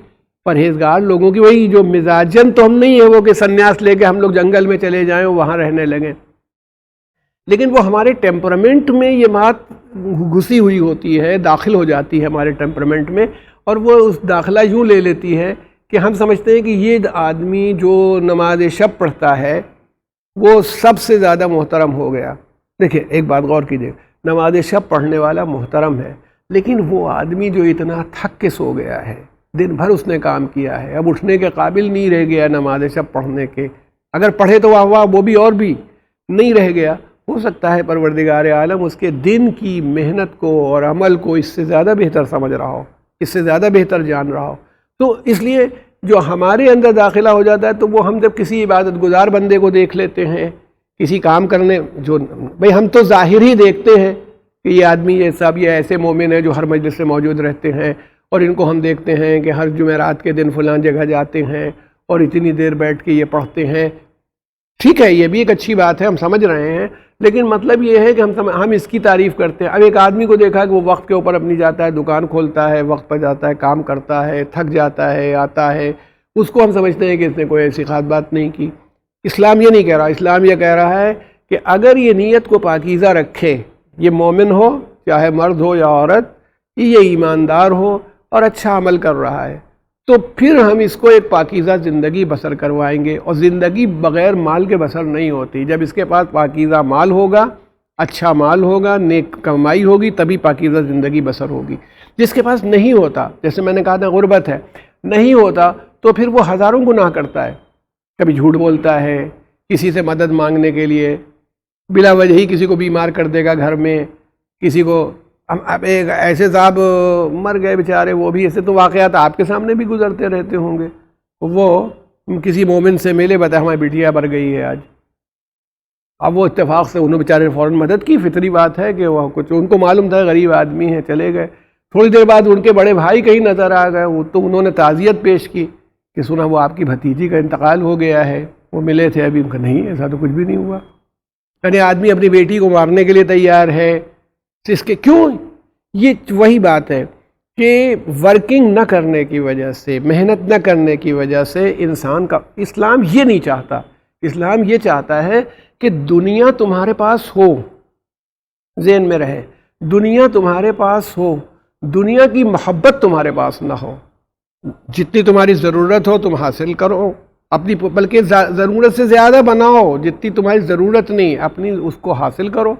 پرہیزگار لوگوں کی، وہی جو مزاجن تو ہم نہیں ہیں وہ کہ سنیاس لے کے ہم لوگ جنگل میں چلے جائیں اور وہاں رہنے لگیں، لیکن وہ ہمارے ٹیمپرامنٹ میں یہ بات گھسی ہوئی ہوتی ہے، داخل ہو جاتی ہے ہمارے ٹیمپرامنٹ میں، اور وہ اس داخلہ یوں لے لیتی ہے کہ ہم سمجھتے ہیں کہ یہ آدمی جو نماز شب پڑھتا ہے وہ سب سے زیادہ محترم ہو گیا. دیکھیں ایک بات غور کیجیے، نماز شب پڑھنے والا محترم ہے، لیکن وہ آدمی جو اتنا تھک کے سو گیا ہے، دن بھر اس نے کام کیا ہے، اب اٹھنے کے قابل نہیں رہ گیا نماز شب پڑھنے کے، اگر پڑھے تو واہ وہ بھی اور بھی نہیں رہ گیا. ہو سکتا ہے پروردگار عالم اس کے دن کی محنت کو اور عمل کو اس سے زیادہ بہتر سمجھ رہا ہو، اس سے زیادہ بہتر جان رہا ہو. تو اس لیے جو ہمارے اندر داخلہ ہو جاتا ہے، تو وہ ہم جب کسی عبادت گزار بندے کو دیکھ لیتے ہیں، کسی کام کرنے، جو بھئی ہم تو ظاہر ہی دیکھتے ہیں کہ یہ آدمی، یہ سب، یہ ایسے مومن ہیں جو ہر مجلس سے موجود رہتے ہیں، اور ان کو ہم دیکھتے ہیں کہ ہر جمعرات کے دن فلاں جگہ جاتے ہیں اور اتنی دیر بیٹھ کے یہ پڑھتے ہیں. ٹھیک ہے یہ بھی ایک اچھی بات ہے، ہم سمجھ رہے ہیں، لیکن مطلب یہ ہے کہ ہم اس کی تعریف کرتے ہیں۔ اب ایک آدمی کو دیکھا کہ وہ وقت کے اوپر اپنی جاتا ہے، دکان کھولتا ہے، وقت پر جاتا ہے، کام کرتا ہے، تھک جاتا ہے، آتا ہے، اس کو ہم سمجھتے ہیں کہ اس نے کوئی ایسی خاص بات نہیں کی۔ اسلام یہ نہیں کہہ رہا، اسلام یہ کہہ رہا ہے کہ اگر یہ نیت کو پاکیزہ رکھے، یہ مومن ہو چاہے مرد ہو یا عورت، یہ ایماندار ہو اور اچھا عمل کر رہا ہے، تو پھر ہم اس کو ایک پاکیزہ زندگی بسر کروائیں گے۔ اور زندگی بغیر مال کے بسر نہیں ہوتی، جب اس کے پاس پاکیزہ مال ہوگا، اچھا مال ہوگا، نیک کمائی ہوگی، تبھی پاکیزہ زندگی بسر ہوگی۔ جس کے پاس نہیں ہوتا، جیسے میں نے کہا تھا غربت ہے، نہیں ہوتا تو پھر وہ ہزاروں گناہ کرتا ہے، کبھی جھوٹ بولتا ہے کسی سے مدد مانگنے کے لیے، بلا وجہ ہی کسی کو بیمار کر دے گا گھر میں، کسی کو اب ایک ایسے صاحب مر گئے بیچارے، وہ بھی ایسے تو واقعات آپ کے سامنے بھی گزرتے رہتے ہوں گے، وہ کسی مومن سے ملے، بتا ہماری بیٹیا مر گئی ہے آج، اب وہ اتفاق سے انہوں بیچارے فوراً مدد کی، فطری بات ہے کہ وہ کچھ ان کو معلوم تھا غریب آدمی ہے، چلے گئے۔ تھوڑی دیر بعد ان کے بڑے بھائی کہیں نظر آ گئے، وہ تو انہوں نے تعزیت پیش کی کہ سنا وہ آپ کی بھتیجی کا انتقال ہو گیا ہے، وہ ملے تھے ابھی، ان کا نہیں ایسا تو کچھ بھی نہیں ہوا۔ یعنی آدمی اپنی بیٹی کو مارنے کے لیے تیار ہے، اس کے کیوں؟ یہ وہی بات ہے کہ ورکنگ نہ کرنے کی وجہ سے، محنت نہ کرنے کی وجہ سے انسان کا، اسلام یہ نہیں چاہتا، اسلام یہ چاہتا ہے کہ دنیا تمہارے پاس ہو، ذہن میں رہے، دنیا تمہارے پاس ہو، دنیا کی محبت تمہارے پاس نہ ہو، جتنی تمہاری ضرورت ہو تم حاصل کرو، اپنی بلکہ ضرورت سے زیادہ بناؤ، جتنی تمہاری ضرورت نہیں اپنی اس کو حاصل کرو،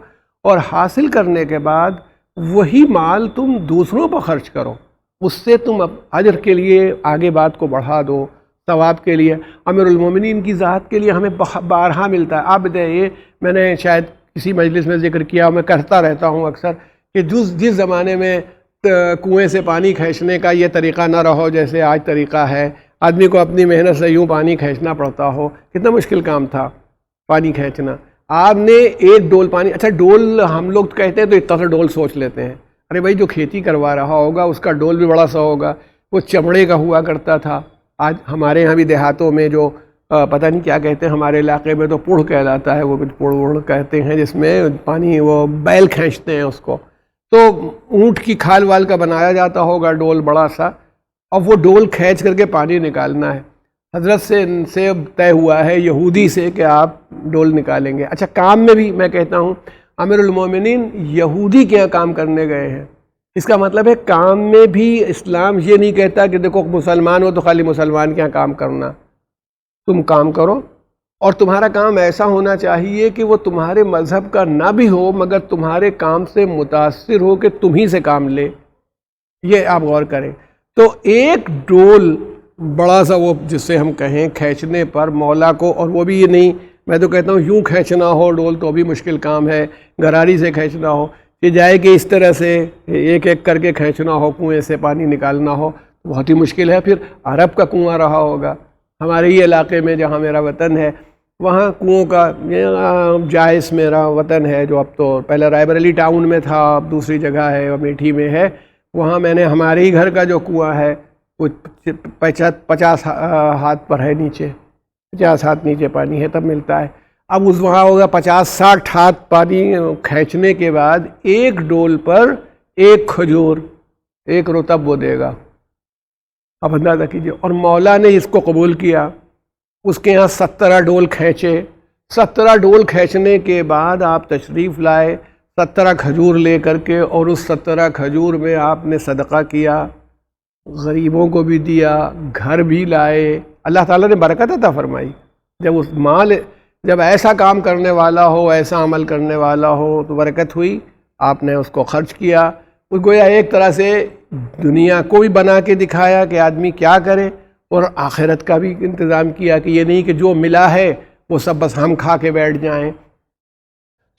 اور حاصل کرنے کے بعد وہی مال تم دوسروں پر خرچ کرو، اس سے تم اجر کے لیے آگے بات کو بڑھا دو، ثواب کے لیے۔ امیر المومنین کی ذات کے لیے ہمیں بارہا ملتا ہے۔ آپ بتائیے، میں نے شاید کسی مجلس میں ذکر کیا، میں کرتا رہتا ہوں اکثر، کہ جس زمانے میں کنویں سے پانی کھینچنے کا یہ طریقہ نہ رہو جیسے آج طریقہ ہے، آدمی کو اپنی محنت سے یوں پانی کھینچنا پڑتا ہو، کتنا مشکل کام تھا پانی کھینچنا۔ آپ نے ایک ڈول پانی، اچھا ڈول ہم لوگ کہتے ہیں تو اتنا سا ڈول سوچ لیتے ہیں، ارے بھائی جو کھیتی کروا رہا ہوگا اس کا ڈول بھی بڑا سا ہوگا، وہ چمڑے کا ہوا کرتا تھا۔ آج ہمارے یہاں بھی دیہاتوں میں جو پتہ نہیں کیا کہتے ہیں، ہمارے علاقے میں تو پڑ کہلاتا ہے، وہ پڑ کہتے ہیں، جس میں پانی وہ بیل کھینچتے ہیں اس کو، تو اونٹ کی کھال وال کا بنایا جاتا ہوگا ڈول بڑا سا، اور وہ ڈول کھینچ کر کے پانی نکالنا ہے۔ حضرت سے طے ہوا ہے یہودی سے کہ آپ ڈول نکالیں گے۔ اچھا کام میں بھی میں کہتا ہوں، امیر المومنین یہودی کے یہاں کام کرنے گئے ہیں، اس کا مطلب ہے کام میں بھی اسلام یہ نہیں کہتا کہ دیکھو مسلمان ہو تو خالی مسلمان کے یہاں کام کرنا، تم کام کرو، اور تمہارا کام ایسا ہونا چاہیے کہ وہ تمہارے مذہب کا نہ بھی ہو مگر تمہارے کام سے متاثر ہو کہ تم ہی سے کام لے، یہ آپ غور کریں۔ تو ایک ڈول بڑا سا وہ جس سے ہم کہیں کھینچنے پر مولا کو، اور وہ بھی یہ نہیں، میں تو کہتا ہوں یوں کھینچنا ہو ڈول تو بھی مشکل کام ہے، گراری سے کھینچنا ہو، کہ جائے کہ اس طرح سے ایک ایک کر کے کھینچنا ہو، کنویں سے پانی نکالنا ہو، بہت ہی مشکل ہے۔ پھر عرب کا کنواں رہا ہوگا، ہمارے ہی علاقے میں جہاں میرا وطن ہے وہاں کنووں کا، جائز میرا وطن ہے جو اب تو پہلے رائے بریلی ٹاؤن میں تھا، اب دوسری جگہ ہے امیٹھی میں ہے، وہاں میں نے ہمارے ہی گھر کا جو کنواں ہے وہ 50 ہاتھ پر ہے، نیچے 50 ہاتھ نیچے پانی ہے تب ملتا ہے۔ اب اس وہاں ہوگا 50-60 ہاتھ پانی کھینچنے کے بعد ایک ڈول پر ایک کھجور، ایک رطب وہ دے گا، اب اندازہ کیجیے۔ اور مولا نے اس کو قبول کیا، اس کے یہاں 17 ڈول کھینچے، 17 ڈول کھینچنے کے بعد آپ تشریف لائے 17 کھجور لے کر کے، اور اس 17 کھجور میں آپ نے صدقہ کیا، غریبوں کو بھی دیا، گھر بھی لائے، اللہ تعالیٰ نے برکت عطا فرمائی۔ جب اس مال، جب ایسا کام کرنے والا ہو، ایسا عمل کرنے والا ہو تو برکت ہوئی، آپ نے اس کو خرچ کیا، اس گویا ایک طرح سے دنیا کو بھی بنا کے دکھایا کہ آدمی کیا کرے، اور آخرت کا بھی انتظام کیا کہ یہ نہیں کہ جو ملا ہے وہ سب بس ہم کھا کے بیٹھ جائیں۔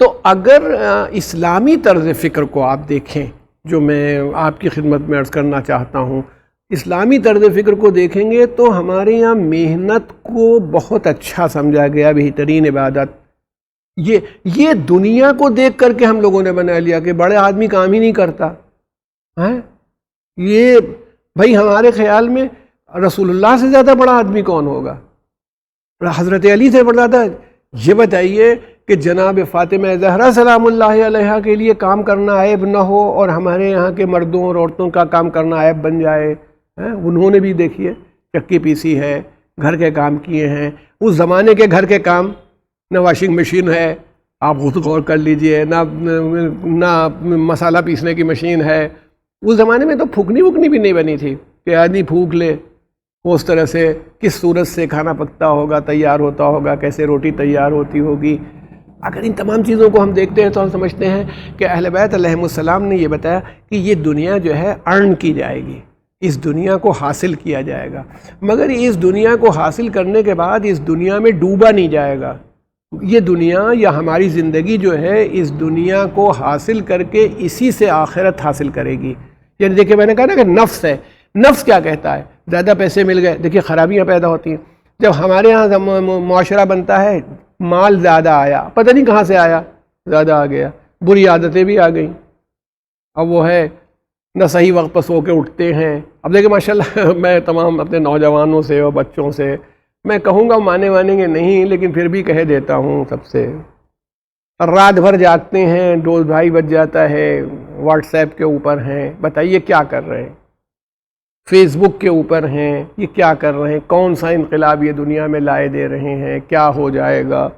تو اگر اسلامی طرز فکر کو آپ دیکھیں، جو میں آپ کی خدمت میں عرض کرنا چاہتا ہوں، اسلامی طرز فکر کو دیکھیں گے تو ہمارے یہاں محنت کو بہت اچھا سمجھا گیا، بہترین عبادت۔ یہ دنیا کو دیکھ کر کے ہم لوگوں نے بنا لیا کہ بڑے آدمی کام ہی نہیں کرتا ہے، یہ بھائی ہمارے خیال میں رسول اللہ سے زیادہ بڑا آدمی کون ہوگا؟ حضرت علی سے بڑا تھا، یہ بتائیے کہ جناب فاطمہ زہرا سلام اللہ علیہا کے لیے کام کرنا عیب نہ ہو اور ہمارے یہاں کے مردوں اور عورتوں کا کام کرنا عیب بن جائے. انہوں نے بھی دیکھیے چکی پیسی ہے، گھر کے کام کیے ہیں. اس زمانے کے گھر کے کام، نہ واشنگ مشین ہے، آپ خود غور کر لیجئے، نہ مسالہ پیسنے کی مشین ہے. اس زمانے میں تو پھونکنی وکنی بھی نہیں بنی تھی کہ آدمی پھونک لے. اس طرح سے کس صورت سے کھانا پکتا ہوگا، تیار ہوتا ہوگا، کیسے روٹی تیار ہوتی ہوگی. اگر ان تمام چیزوں کو ہم دیکھتے ہیں تو ہم سمجھتے ہیں کہ اہل بیت علیہم السلام نے یہ بتایا کہ یہ دنیا جو ہے ارن کی جائے گی، اس دنیا کو حاصل کیا جائے گا، مگر اس دنیا کو حاصل کرنے کے بعد اس دنیا میں ڈوبا نہیں جائے گا. یہ دنیا یا ہماری زندگی جو ہے اس دنیا کو حاصل کر کے اسی سے آخرت حاصل کرے گی. یعنی دیکھیں میں نے کہا نا کہ نفس ہے، نفس کیا کہتا ہے؟ زیادہ پیسے مل گئے، دیکھیے خرابیاں پیدا ہوتی ہیں. جب ہمارے ہاں معاشرہ بنتا ہے، مال زیادہ آیا، پتہ نہیں کہاں سے آیا، زیادہ آ گیا، بری عادتیں بھی آ گئیں. اب وہ ہے نہ صحیح وقت پر سو کے اٹھتے ہیں. اب دیکھیں ماشاءاللہ میں تمام اپنے نوجوانوں سے اور بچوں سے میں کہوں گا، مانیں گے نہیں لیکن پھر بھی کہہ دیتا ہوں سب سے، رات بھر جاگتے ہیں، 2 بج جاتا ہے، واٹس ایپ کے اوپر ہیں. بتائیے کیا کر رہے ہیں؟ فیس بک کے اوپر ہیں، یہ کیا کر رہے ہیں؟ کون سا انقلاب یہ دنیا میں لائے دے رہے ہیں؟ کیا ہو جائے گا؟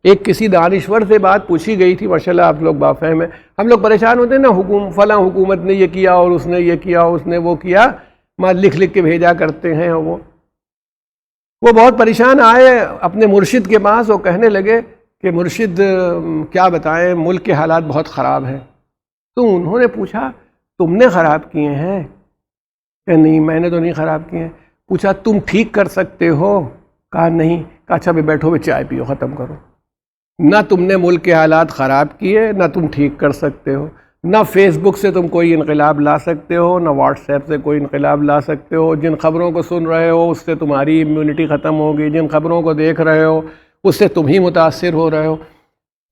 ایک کسی دانشور سے بات پوچھی گئی تھی، ماشاءاللہ آپ لوگ بافہم ہیں. ہم لوگ پریشان ہوتے ہیں نا، فلاں حکومت نے یہ کیا اور اس نے یہ کیا، اس نے وہ کیا، لکھ کے بھیجا کرتے ہیں. وہ بہت پریشان آئے اپنے مرشد کے پاس، وہ کہنے لگے کہ مرشد کیا بتائیں، ملک کے حالات بہت خراب ہیں. تو انہوں نے پوچھا تم نے خراب کیے ہیں؟ کہ نہیں میں نے تو نہیں خراب کیے ہیں. پوچھا تم ٹھیک کر سکتے ہو؟ کہا نہیں. کہا اچھا بھی بیٹھو بھی چائے پیو، ختم کرو. نہ تم نے ملک کے حالات خراب کیے، نہ تم ٹھیک کر سکتے ہو. نہ فیس بک سے تم کوئی انقلاب لا سکتے ہو، نہ واٹس ایپ سے کوئی انقلاب لا سکتے ہو. جن خبروں کو سن رہے ہو اس سے تمہاری امیونٹی ختم ہوگی، جن خبروں کو دیکھ رہے ہو اس سے تم ہی متاثر ہو رہے ہو.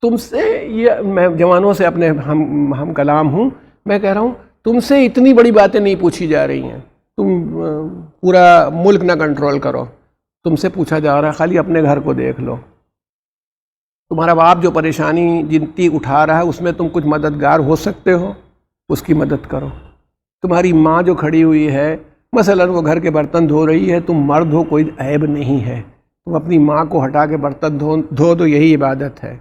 تم سے یہ میں جوانوں سے اپنے ہم کلام ہوں، میں کہہ رہا ہوں تم سے اتنی بڑی باتیں نہیں پوچھی جا رہی ہیں. تم پورا ملک نہ کنٹرول کرو، تم سے پوچھا جا رہا ہے خالی اپنے گھر کو دیکھ لو. تمہارا باپ جو پریشانی جنتی اٹھا رہا ہے اس میں تم کچھ مددگار ہو سکتے ہو، اس کی مدد کرو. تمہاری ماں جو کھڑی ہوئی ہے مثلا وہ گھر کے برتن دھو رہی ہے، تم مرد ہو، کوئی عیب نہیں ہے. تم اپنی ماں کو ہٹا کے برتن دھو دو، یہی عبادت ہے.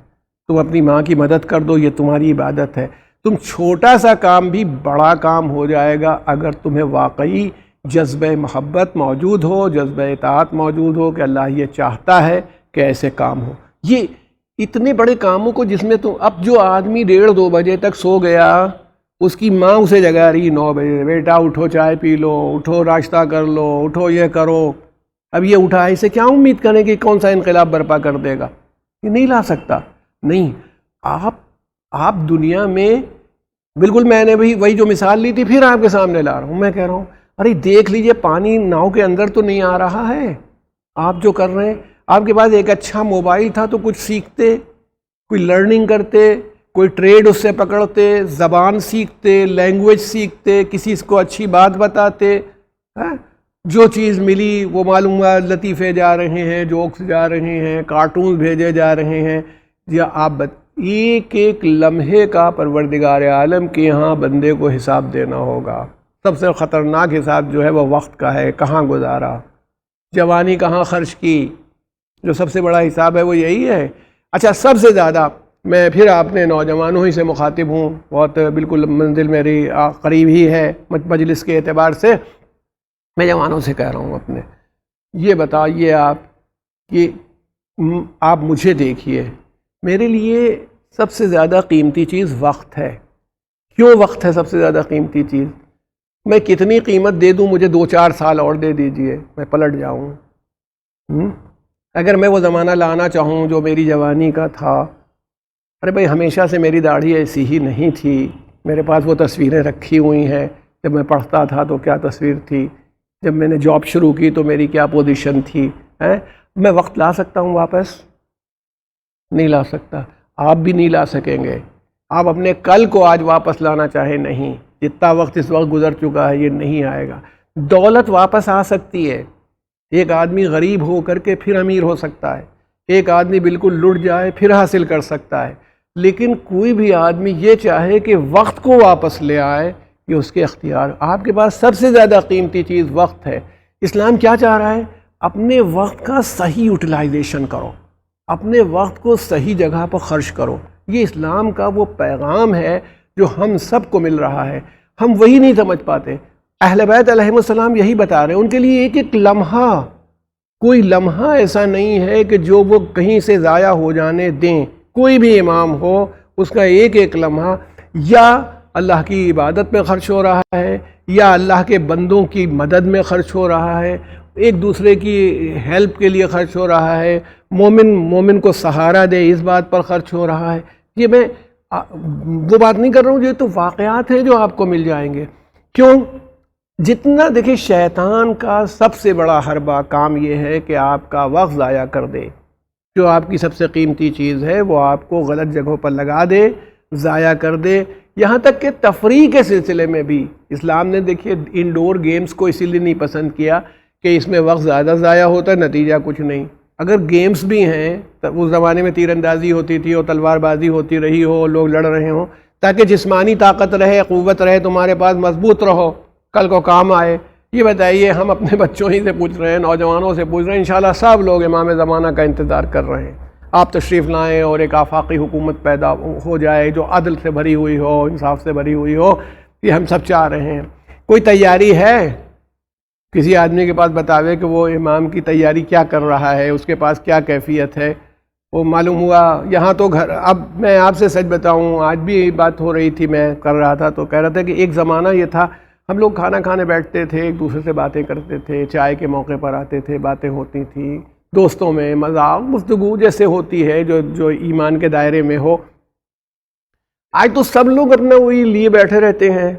تم اپنی ماں کی مدد کر دو، یہ تمہاری عبادت ہے. تم چھوٹا سا کام بھی بڑا کام ہو جائے گا اگر تمہیں واقعی جذبہ محبت موجود ہو، جذبہ اطاعت موجود ہو کہ اللہ یہ چاہتا ہے کہ ایسے کام ہو. یہ اتنے بڑے کاموں کو جس میں تو اب جو آدمی 1:30-2 بجے تک سو گیا، اس کی ماں اسے جگا رہی 9 بجے، بیٹا اٹھو چائے پی لو، اٹھو ناشتہ کر لو، اٹھو یہ کرو. اب یہ اٹھا اسے کیا امید کریں کہ کون سا انقلاب برپا کر دے گا؟ یہ نہیں لا سکتا. نہیں، آپ دنیا میں بالکل، میں نے بھی وہی جو مثال لی تھی پھر آپ کے سامنے لا رہا ہوں. میں کہہ رہا ہوں ارے دیکھ لیجئے پانی ناؤ کے اندر تو نہیں آ رہا ہے. آپ جو کر رہے ہیں، آپ کے پاس ایک اچھا موبائل تھا تو کچھ سیکھتے، کوئی لرننگ کرتے، کوئی ٹریڈ اس سے پکڑتے، زبان سیکھتے، لینگویج سیکھتے، کسی کو اچھی بات بتاتے. جو چیز ملی وہ معلوم ہوا لطیفے جا رہے ہیں، جوکس جا رہے ہیں، کارٹونز بھیجے جا رہے ہیں. یا آپ ایک ایک لمحے کا پروردگار عالم کے یہاں بندے کو حساب دینا ہوگا. سب سے خطرناک حساب جو ہے وہ وقت کا ہے، کہاں گزارا، جوانی کہاں خرچ کی. جو سب سے بڑا حساب ہے وہ یہی ہے. اچھا سب سے زیادہ میں پھر اپنے نوجوانوں ہی سے مخاطب ہوں، بہت بالکل منزل میری قریب ہی ہے مجلس کے اعتبار سے. میں جوانوں سے کہہ رہا ہوں اپنے، یہ بتائیے آپ کہ آپ مجھے دیکھیے، میرے لیے سب سے زیادہ قیمتی چیز وقت ہے. کیوں وقت ہے سب سے زیادہ قیمتی چیز؟ میں کتنی قیمت دے دوں، مجھے 2-4 سال اور دے دیجئے، میں پلٹ جاؤں. اگر میں وہ زمانہ لانا چاہوں جو میری جوانی کا تھا، ارے بھائی ہمیشہ سے میری داڑھی ایسی ہی نہیں تھی، میرے پاس وہ تصویریں رکھی ہوئی ہیں. جب میں پڑھتا تھا تو کیا تصویر تھی، جب میں نے جاب شروع کی تو میری کیا پوزیشن تھی. میں وقت لا سکتا ہوں واپس؟ نہیں لا سکتا. آپ بھی نہیں لا سکیں گے. آپ اپنے کل کو آج واپس لانا چاہیں نہیں. جتنا وقت اس وقت گزر چکا ہے یہ نہیں آئے گا. دولت واپس آ سکتی ہے، ایک آدمی غریب ہو کر کے پھر امیر ہو سکتا ہے، ایک آدمی بالکل لٹ جائے پھر حاصل کر سکتا ہے، لیکن کوئی بھی آدمی یہ چاہے کہ وقت کو واپس لے آئے، یہ اس کے اختیار۔ آپ کے پاس سب سے زیادہ قیمتی چیز وقت ہے۔ اسلام کیا چاہ رہا ہے؟ اپنے وقت کا صحیح یوٹیلائزیشن کرو، اپنے وقت کو صحیح جگہ پر خرچ کرو۔ یہ اسلام کا وہ پیغام ہے جو ہم سب کو مل رہا ہے، ہم وہی نہیں سمجھ پاتے۔ اہل بیت علیہم السلام یہی بتا رہے ہیں، ان کے لیے ایک ایک لمحہ، کوئی لمحہ ایسا نہیں ہے کہ جو وہ کہیں سے ضائع ہو جانے دیں۔ کوئی بھی امام ہو، اس کا ایک ایک لمحہ یا اللہ کی عبادت میں خرچ ہو رہا ہے، یا اللہ کے بندوں کی مدد میں خرچ ہو رہا ہے، ایک دوسرے کی ہیلپ کے لیے خرچ ہو رہا ہے، مومن کو سہارا دے اس بات پر خرچ ہو رہا ہے۔ یہ میں وہ بات نہیں کر رہا ہوں، یہ تو واقعات ہیں جو آپ کو مل جائیں گے۔ کیوں؟ جتنا دیکھیں، شیطان کا سب سے بڑا حربہ کام یہ ہے کہ آپ کا وقت ضائع کر دے، جو آپ کی سب سے قیمتی چیز ہے وہ آپ کو غلط جگہوں پر لگا دے، ضائع کر دے۔ یہاں تک کہ تفریح کے سلسلے میں بھی اسلام نے دیکھیے انڈور گیمز کو اسی لیے نہیں پسند کیا کہ اس میں وقت زیادہ ضائع ہوتا ہے، نتیجہ کچھ نہیں۔ اگر گیمز بھی ہیں تو اس زمانے میں تیر اندازی ہوتی تھی اور تلوار بازی ہوتی رہی ہو، لوگ لڑ رہے ہوں، تاکہ جسمانی طاقت رہے، قوت رہے تمہارے پاس، مضبوط رہو، کل کو کام آئے۔ یہ بتائیے، ہم اپنے بچوں ہی سے پوچھ رہے ہیں، نوجوانوں سے پوچھ رہے ہیں، انشاءاللہ سب لوگ امام زمانہ کا انتظار کر رہے ہیں، آپ تشریف لائیں اور ایک آفاقی حکومت پیدا ہو جائے جو عدل سے بھری ہوئی ہو، انصاف سے بھری ہوئی ہو۔ یہ ہم سب چاہ رہے ہیں۔ کوئی تیاری ہے؟ کسی آدمی کے پاس بتاوے کہ وہ امام کی تیاری کیا کر رہا ہے، اس کے پاس کیا کیفیت ہے۔ وہ معلوم ہوا یہاں تو گھر، اب میں آپ سے سچ بتاؤں، آج بھی بات ہو رہی تھی، میں کر رہا تھا تو کہہ رہا تھا کہ ایک زمانہ یہ تھا، ہم لوگ کھانا کھانے بیٹھتے تھے، ایک دوسرے سے باتیں کرتے تھے، چائے کے موقع پر آتے تھے، باتیں ہوتی تھیں، دوستوں میں مذاق گفتگو جیسے ہوتی ہے جو ایمان کے دائرے میں ہو۔ آج تو سب لوگ اپنا وہی لیے بیٹھے رہتے ہیں۔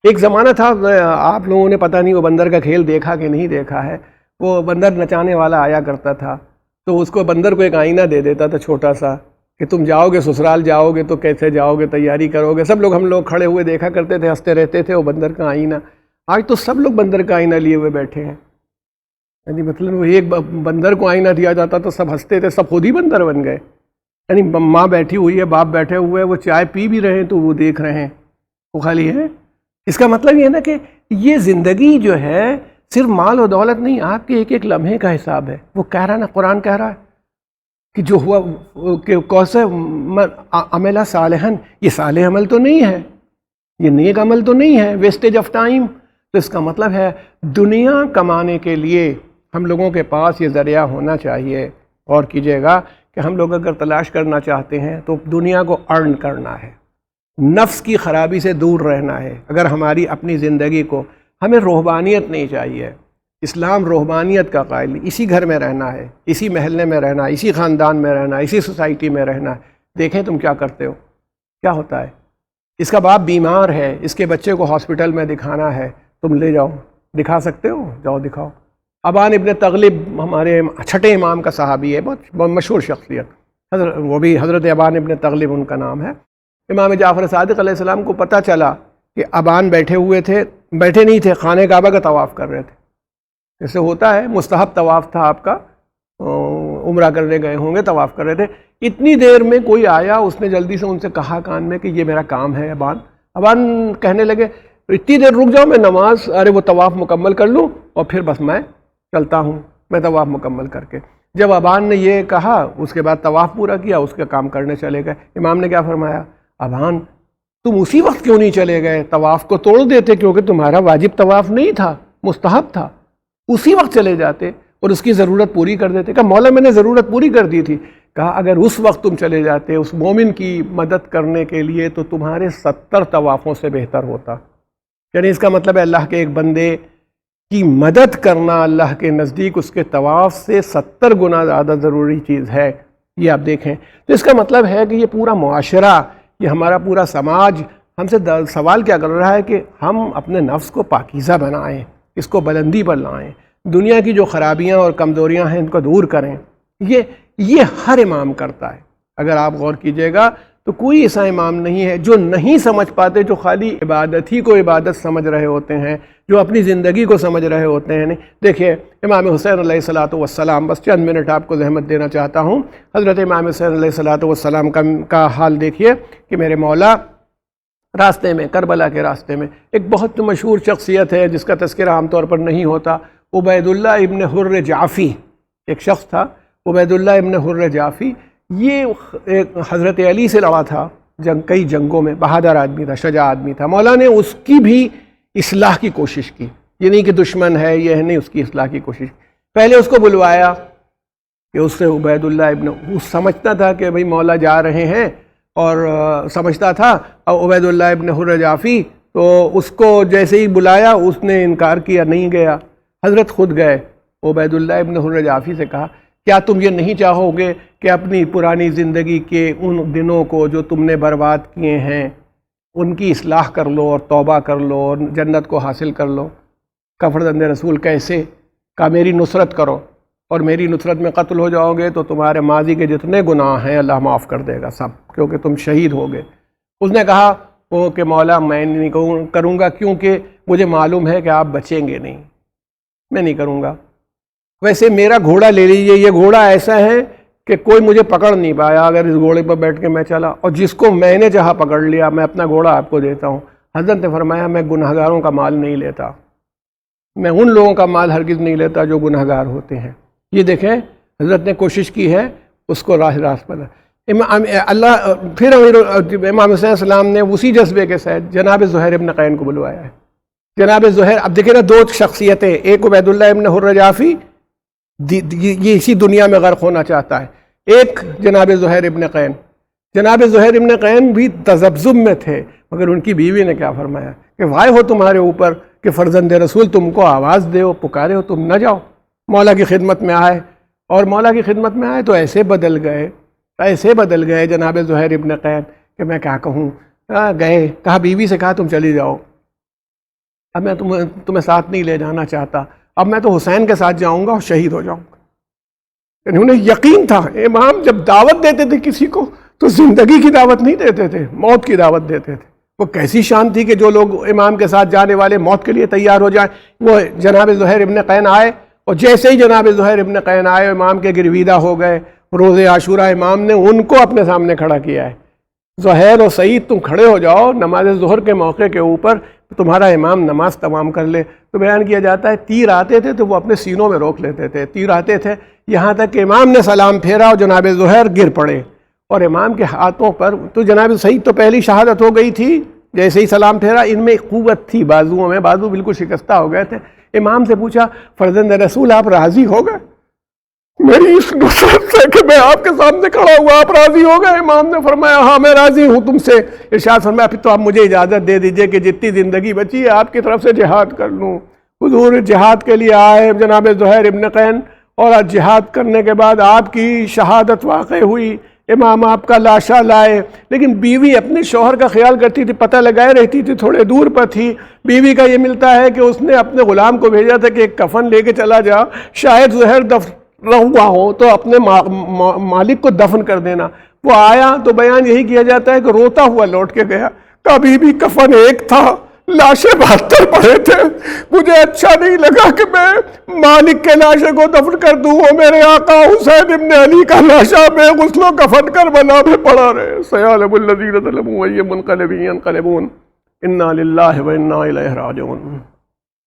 ایک زمانہ تھا، آپ لوگوں نے پتہ نہیں وہ بندر کا کھیل دیکھا کہ نہیں دیکھا ہے، وہ بندر نچانے والا آیا کرتا تھا، تو اس کو بندر کو ایک آئینہ دے دیتا تھا چھوٹا سا کہ تم جاؤ گے سسرال جاؤ گے تو کیسے جاؤ گے، تیاری کرو گے۔ سب لوگ، ہم لوگ کھڑے ہوئے دیکھا کرتے تھے، ہنستے رہتے تھے، وہ بندر کا آئینہ۔ آج تو سب لوگ بندر کا آئینہ لیے ہوئے بیٹھے ہیں، یعنی مطلب وہ ایک بندر کو آئینہ دیا جاتا تو سب ہنستے تھے، سب خود ہی بندر بن گئے۔ یعنی ماں بیٹھی ہوئی ہے، باپ بیٹھے ہوئے ہیں، وہ چائے پی بھی رہے ہیں تو وہ دیکھ رہے ہیں، وہ خالی ہے۔ اس کا مطلب یہ ہے نا کہ یہ زندگی جو ہے صرف مال و دولت نہیں، آپ کے ایک ایک لمحے کا حساب ہے۔ وہ کہہ رہا ہے نا، قرآن کہہ رہا ہے کہ جو ہوا کہ کوسے عملہ صالحاً، یہ صالح عمل تو نہیں ہے، یہ نیک عمل تو نہیں ہے، ویسٹیج آف ٹائم۔ تو اس کا مطلب ہے دنیا کمانے کے لیے ہم لوگوں کے پاس یہ ذریعہ ہونا چاہیے۔ غور کیجئے گا کہ ہم لوگ اگر تلاش کرنا چاہتے ہیں تو دنیا کو ارن کرنا ہے، نفس کی خرابی سے دور رہنا ہے۔ اگر ہماری اپنی زندگی کو، ہمیں روحانیت نہیں چاہیے، اسلام روحانیت کا قائل، اسی گھر میں رہنا ہے، اسی محلے میں رہنا ہے، اسی خاندان میں رہنا ہے، اسی سوسائٹی میں رہنا ہے۔ دیکھیں تم کیا کرتے ہو، کیا ہوتا ہے۔ اس کا باپ بیمار ہے، اس کے بچے کو ہاسپٹل میں دکھانا ہے، تم لے جاؤ، دکھا سکتے ہو، جاؤ دکھاؤ۔ ابان ابن تغلب ہمارے چھٹے امام کا صحابی ہے، بہت مشہور شخصیت، وہ بھی حضرت ابان ابن تغلب ان کا نام ہے۔ امام جعفر صادق علیہ السلام کو پتہ چلا کہ ابان بیٹھے ہوئے تھے، بیٹھے نہیں تھے، خانہ کعبہ کا طواف کر رہے تھے۔ جیسے ہوتا ہے، مستحب طواف تھا آپ کا، عمرہ کرنے گئے ہوں گے، طواف کر رہے تھے۔ اتنی دیر میں کوئی آیا، اس نے جلدی سے ان سے کہا کان میں کہ یہ میرا کام ہے ابان۔ ابان کہنے لگے اتنی دیر رک جاؤ، میں نماز، ارے وہ طواف مکمل کر لوں اور پھر بس میں چلتا ہوں، میں طواف مکمل کر کے۔ جب ابان نے یہ کہا، اس کے بعد طواف پورا کیا، اس کے کام کرنے چلے گئے۔ امام نے کیا فرمایا، ابان تم اسی وقت کیوں نہیں چلے گئے، طواف کو توڑ دیتے، کیونکہ تمہارا واجب طواف نہیں تھا، مستحب تھا، اسی وقت چلے جاتے اور اس کی ضرورت پوری کر دیتے۔ کہا مولا میں نے ضرورت پوری کر دی تھی۔ کہا اگر اس وقت تم چلے جاتے اس مومن کی مدد کرنے کے لیے تو تمہارے 70 طوافوں سے بہتر ہوتا۔ یعنی اس کا مطلب ہے اللہ کے ایک بندے کی مدد کرنا اللہ کے نزدیک اس کے طواف سے 70 گنا زیادہ ضروری چیز ہے۔ یہ آپ دیکھیں تو اس کا مطلب ہے کہ یہ پورا معاشرہ، یہ ہمارا پورا سماج ہم سے سوال کیا کر رہا ہے کہ ہم اپنے نفس کو پاکیزہ بنائیں، اس کو بلندی پر لائیں، دنیا کی جو خرابیاں اور کمزوریاں ہیں ان کو دور کریں۔ یہ ہر امام کرتا ہے۔ اگر آپ غور کیجئے گا تو کوئی ایسا امام نہیں ہے جو نہیں سمجھ پاتے، جو خالی عبادت ہی کو عبادت سمجھ رہے ہوتے ہیں، جو اپنی زندگی کو سمجھ رہے ہوتے ہیں۔ دیکھیے امام حسین علیہ الصلوۃ والسلام، بس چند منٹ آپ کو زحمت دینا چاہتا ہوں، حضرت امام حسین علیہ الصلوۃ والسلام کا حال دیکھیے کہ میرے مولا راستے میں، کربلا کے راستے میں ایک بہت مشہور شخصیت ہے جس کا تذکرہ عام طور پر نہیں ہوتا، عبید اللہ ابن حر جعفی ایک شخص تھا، عبید اللہ ابن حر جعفی۔ یہ حضرت علی سے لڑا تھا کئی جنگوں میں، بہادر آدمی تھا، شجاع آدمی تھا۔ مولا نے اس کی بھی اصلاح کی کوشش کی، یہ نہیں کہ دشمن ہے، یہ نہیں، اس کی اصلاح کی کوشش کی۔ پہلے اس کو بلوایا کہ اس سے عبید اللہ ابن، سمجھتا تھا کہ بھئی مولا جا رہے ہیں، اور سمجھتا تھا، اور عبید اللہ ابن حر جعفی تو اس کو جیسے ہی بلایا اس نے انکار کیا، نہیں گیا۔ حضرت خود گئے، عبید اللہ ابن حر جعفی سے کہا کیا تم یہ نہیں چاہو گے کہ اپنی پرانی زندگی کے ان دنوں کو جو تم نے برباد کیے ہیں ان کی اصلاح کر لو اور توبہ کر لو اور جنت کو حاصل کر لو؟ کہ فرزند رسول کیسے؟ کہا میری نصرت کرو، اور میری نصرت میں قتل ہو جاؤ گے تو تمہارے ماضی کے جتنے گناہ ہیں اللہ معاف کر دے گا سب، کیونکہ تم شہید ہو گئے۔ اس نے کہا وہ کہ مولا میں نہیں کروں گا، کیونکہ مجھے معلوم ہے کہ آپ بچیں گے نہیں، میں نہیں کروں گا۔ ویسے میرا گھوڑا لے لیجئے، یہ گھوڑا ایسا ہے کہ کوئی مجھے پکڑ نہیں پایا اگر اس گھوڑے پر بیٹھ کے میں چلا، اور جس کو میں نے چاہا پکڑ لیا، میں اپنا گھوڑا آپ کو دیتا ہوں۔ حضرت نے فرمایا میں گنہگاروں کا مال نہیں لیتا، میں ان لوگوں کا مال ہرگز نہیں لیتا جو گنہگار ہوتے ہیں۔ یہ دیکھیں حضرت نے کوشش کی ہے اس کو راست پر۔ اللہ پھر امام حسین السلام نے اسی جذبے کے ساتھ جناب زہیر ابن قین کو بلوایا ہے۔ جناب زہیر، اب دیکھیں نا، دو شخصیتیں، ایک عبید اللہ ابن حر جعفی یہ اسی دنیا میں غرق ہونا چاہتا ہے، ایک جناب زہیر ابن قین۔ جناب زہیر ابن قین بھی تذبذب میں تھے، مگر ان کی بیوی نے کیا فرمایا کہ وائے ہو تمہارے اوپر کہ فرزند رسول تم کو آواز دے ہو، پکارے ہو، تم نہ جاؤ، مولا کی خدمت میں آئے۔ اور مولا کی خدمت میں آئے تو ایسے بدل گئے جناب زہیر ابن قین کہ میں کیا کہوں۔ گئے، کہا بیوی سے کہا تم چلی جاؤ، اب میں تمہیں ساتھ نہیں لے جانا چاہتا، اب میں تو حسین کے ساتھ جاؤں گا اور شہید ہو جاؤں گا۔ یعنی انہیں یقین تھا، امام جب دعوت دیتے تھے کسی کو تو زندگی کی دعوت نہیں دیتے تھے، موت کی دعوت دیتے تھے۔ وہ کیسی شان تھی کہ جو لوگ امام کے ساتھ جانے والے موت کے لیے تیار ہو جائیں۔ وہ جناب زہیر ابن قین آئے، اور جیسے ہی جناب زہیر ابن قین آئے امام کے گرویدہ ہو گئے۔ روز عاشورہ امام نے ان کو اپنے سامنے کھڑا کیا ہے، زہیر اور سعید تم کھڑے ہو جاؤ نماز ظہر کے موقع کے اوپر، تمہارا امام نماز تمام کر لے۔ تو بیان کیا جاتا ہے تیر آتے تھے تو وہ اپنے سینوں میں روک لیتے تھے، تیر آتے تھے یہاں تک کہ امام نے سلام پھیرا اور جناب زہیر گر پڑے، اور امام کے ہاتھوں پر تو جناب سعید تو پہلی شہادت ہو گئی تھی، جیسے ہی سلام پھیرا ان میں قوت تھی بازوؤں میں، بازو بالکل شکستہ ہو گئے تھے۔ امام سے پوچھا فرزند رسول آپ راضی ہو گئے میری اس نصرت سے کہ میں آپ کے سامنے کھڑا ہوا، آپ راضی ہو گئے؟ امام نے فرمایا ہاں میں راضی ہوں تم سے۔ ارشاد فرمایا پھر تو آپ مجھے اجازت دے دیجئے کہ جتنی زندگی بچی ہے آپ کی طرف سے جہاد کر لوں۔ حضور جہاد کے لیے آئے جناب زہیر ابن قین، اور جہاد کرنے کے بعد آپ کی شہادت واقع ہوئی، امام آپ کا لاشا لائے، لیکن بیوی اپنے شوہر کا خیال کرتی تھی، پتہ لگائے رہتی تھی، تھوڑے دور پر تھی۔ بیوی کا یہ ملتا ہے کہ اس نے اپنے غلام کو بھیجا تھا کہ ایک کفن لے کے چلا جا، شاید زہیر رہا ہو تو اپنے مالک کو دفن کر دینا۔ وہ آیا تو بیان یہی کیا جاتا ہے کہ روتا ہوا لوٹ کے گیا، کبھی بھی کفن ایک تھا، لاشیں 72 پڑے تھے، مجھے اچھا نہیں لگا کہ میں مالک کے لاشے کو دفن کر دوں، اور میرے آقا حسین ابن علی کا لاشا بے غسل و کفن کربلا میں پڑا رہے۔ سیعلم الذین ظلموا ای منقلب ینقلبون، انا للہ و انا الیہ راجعون۔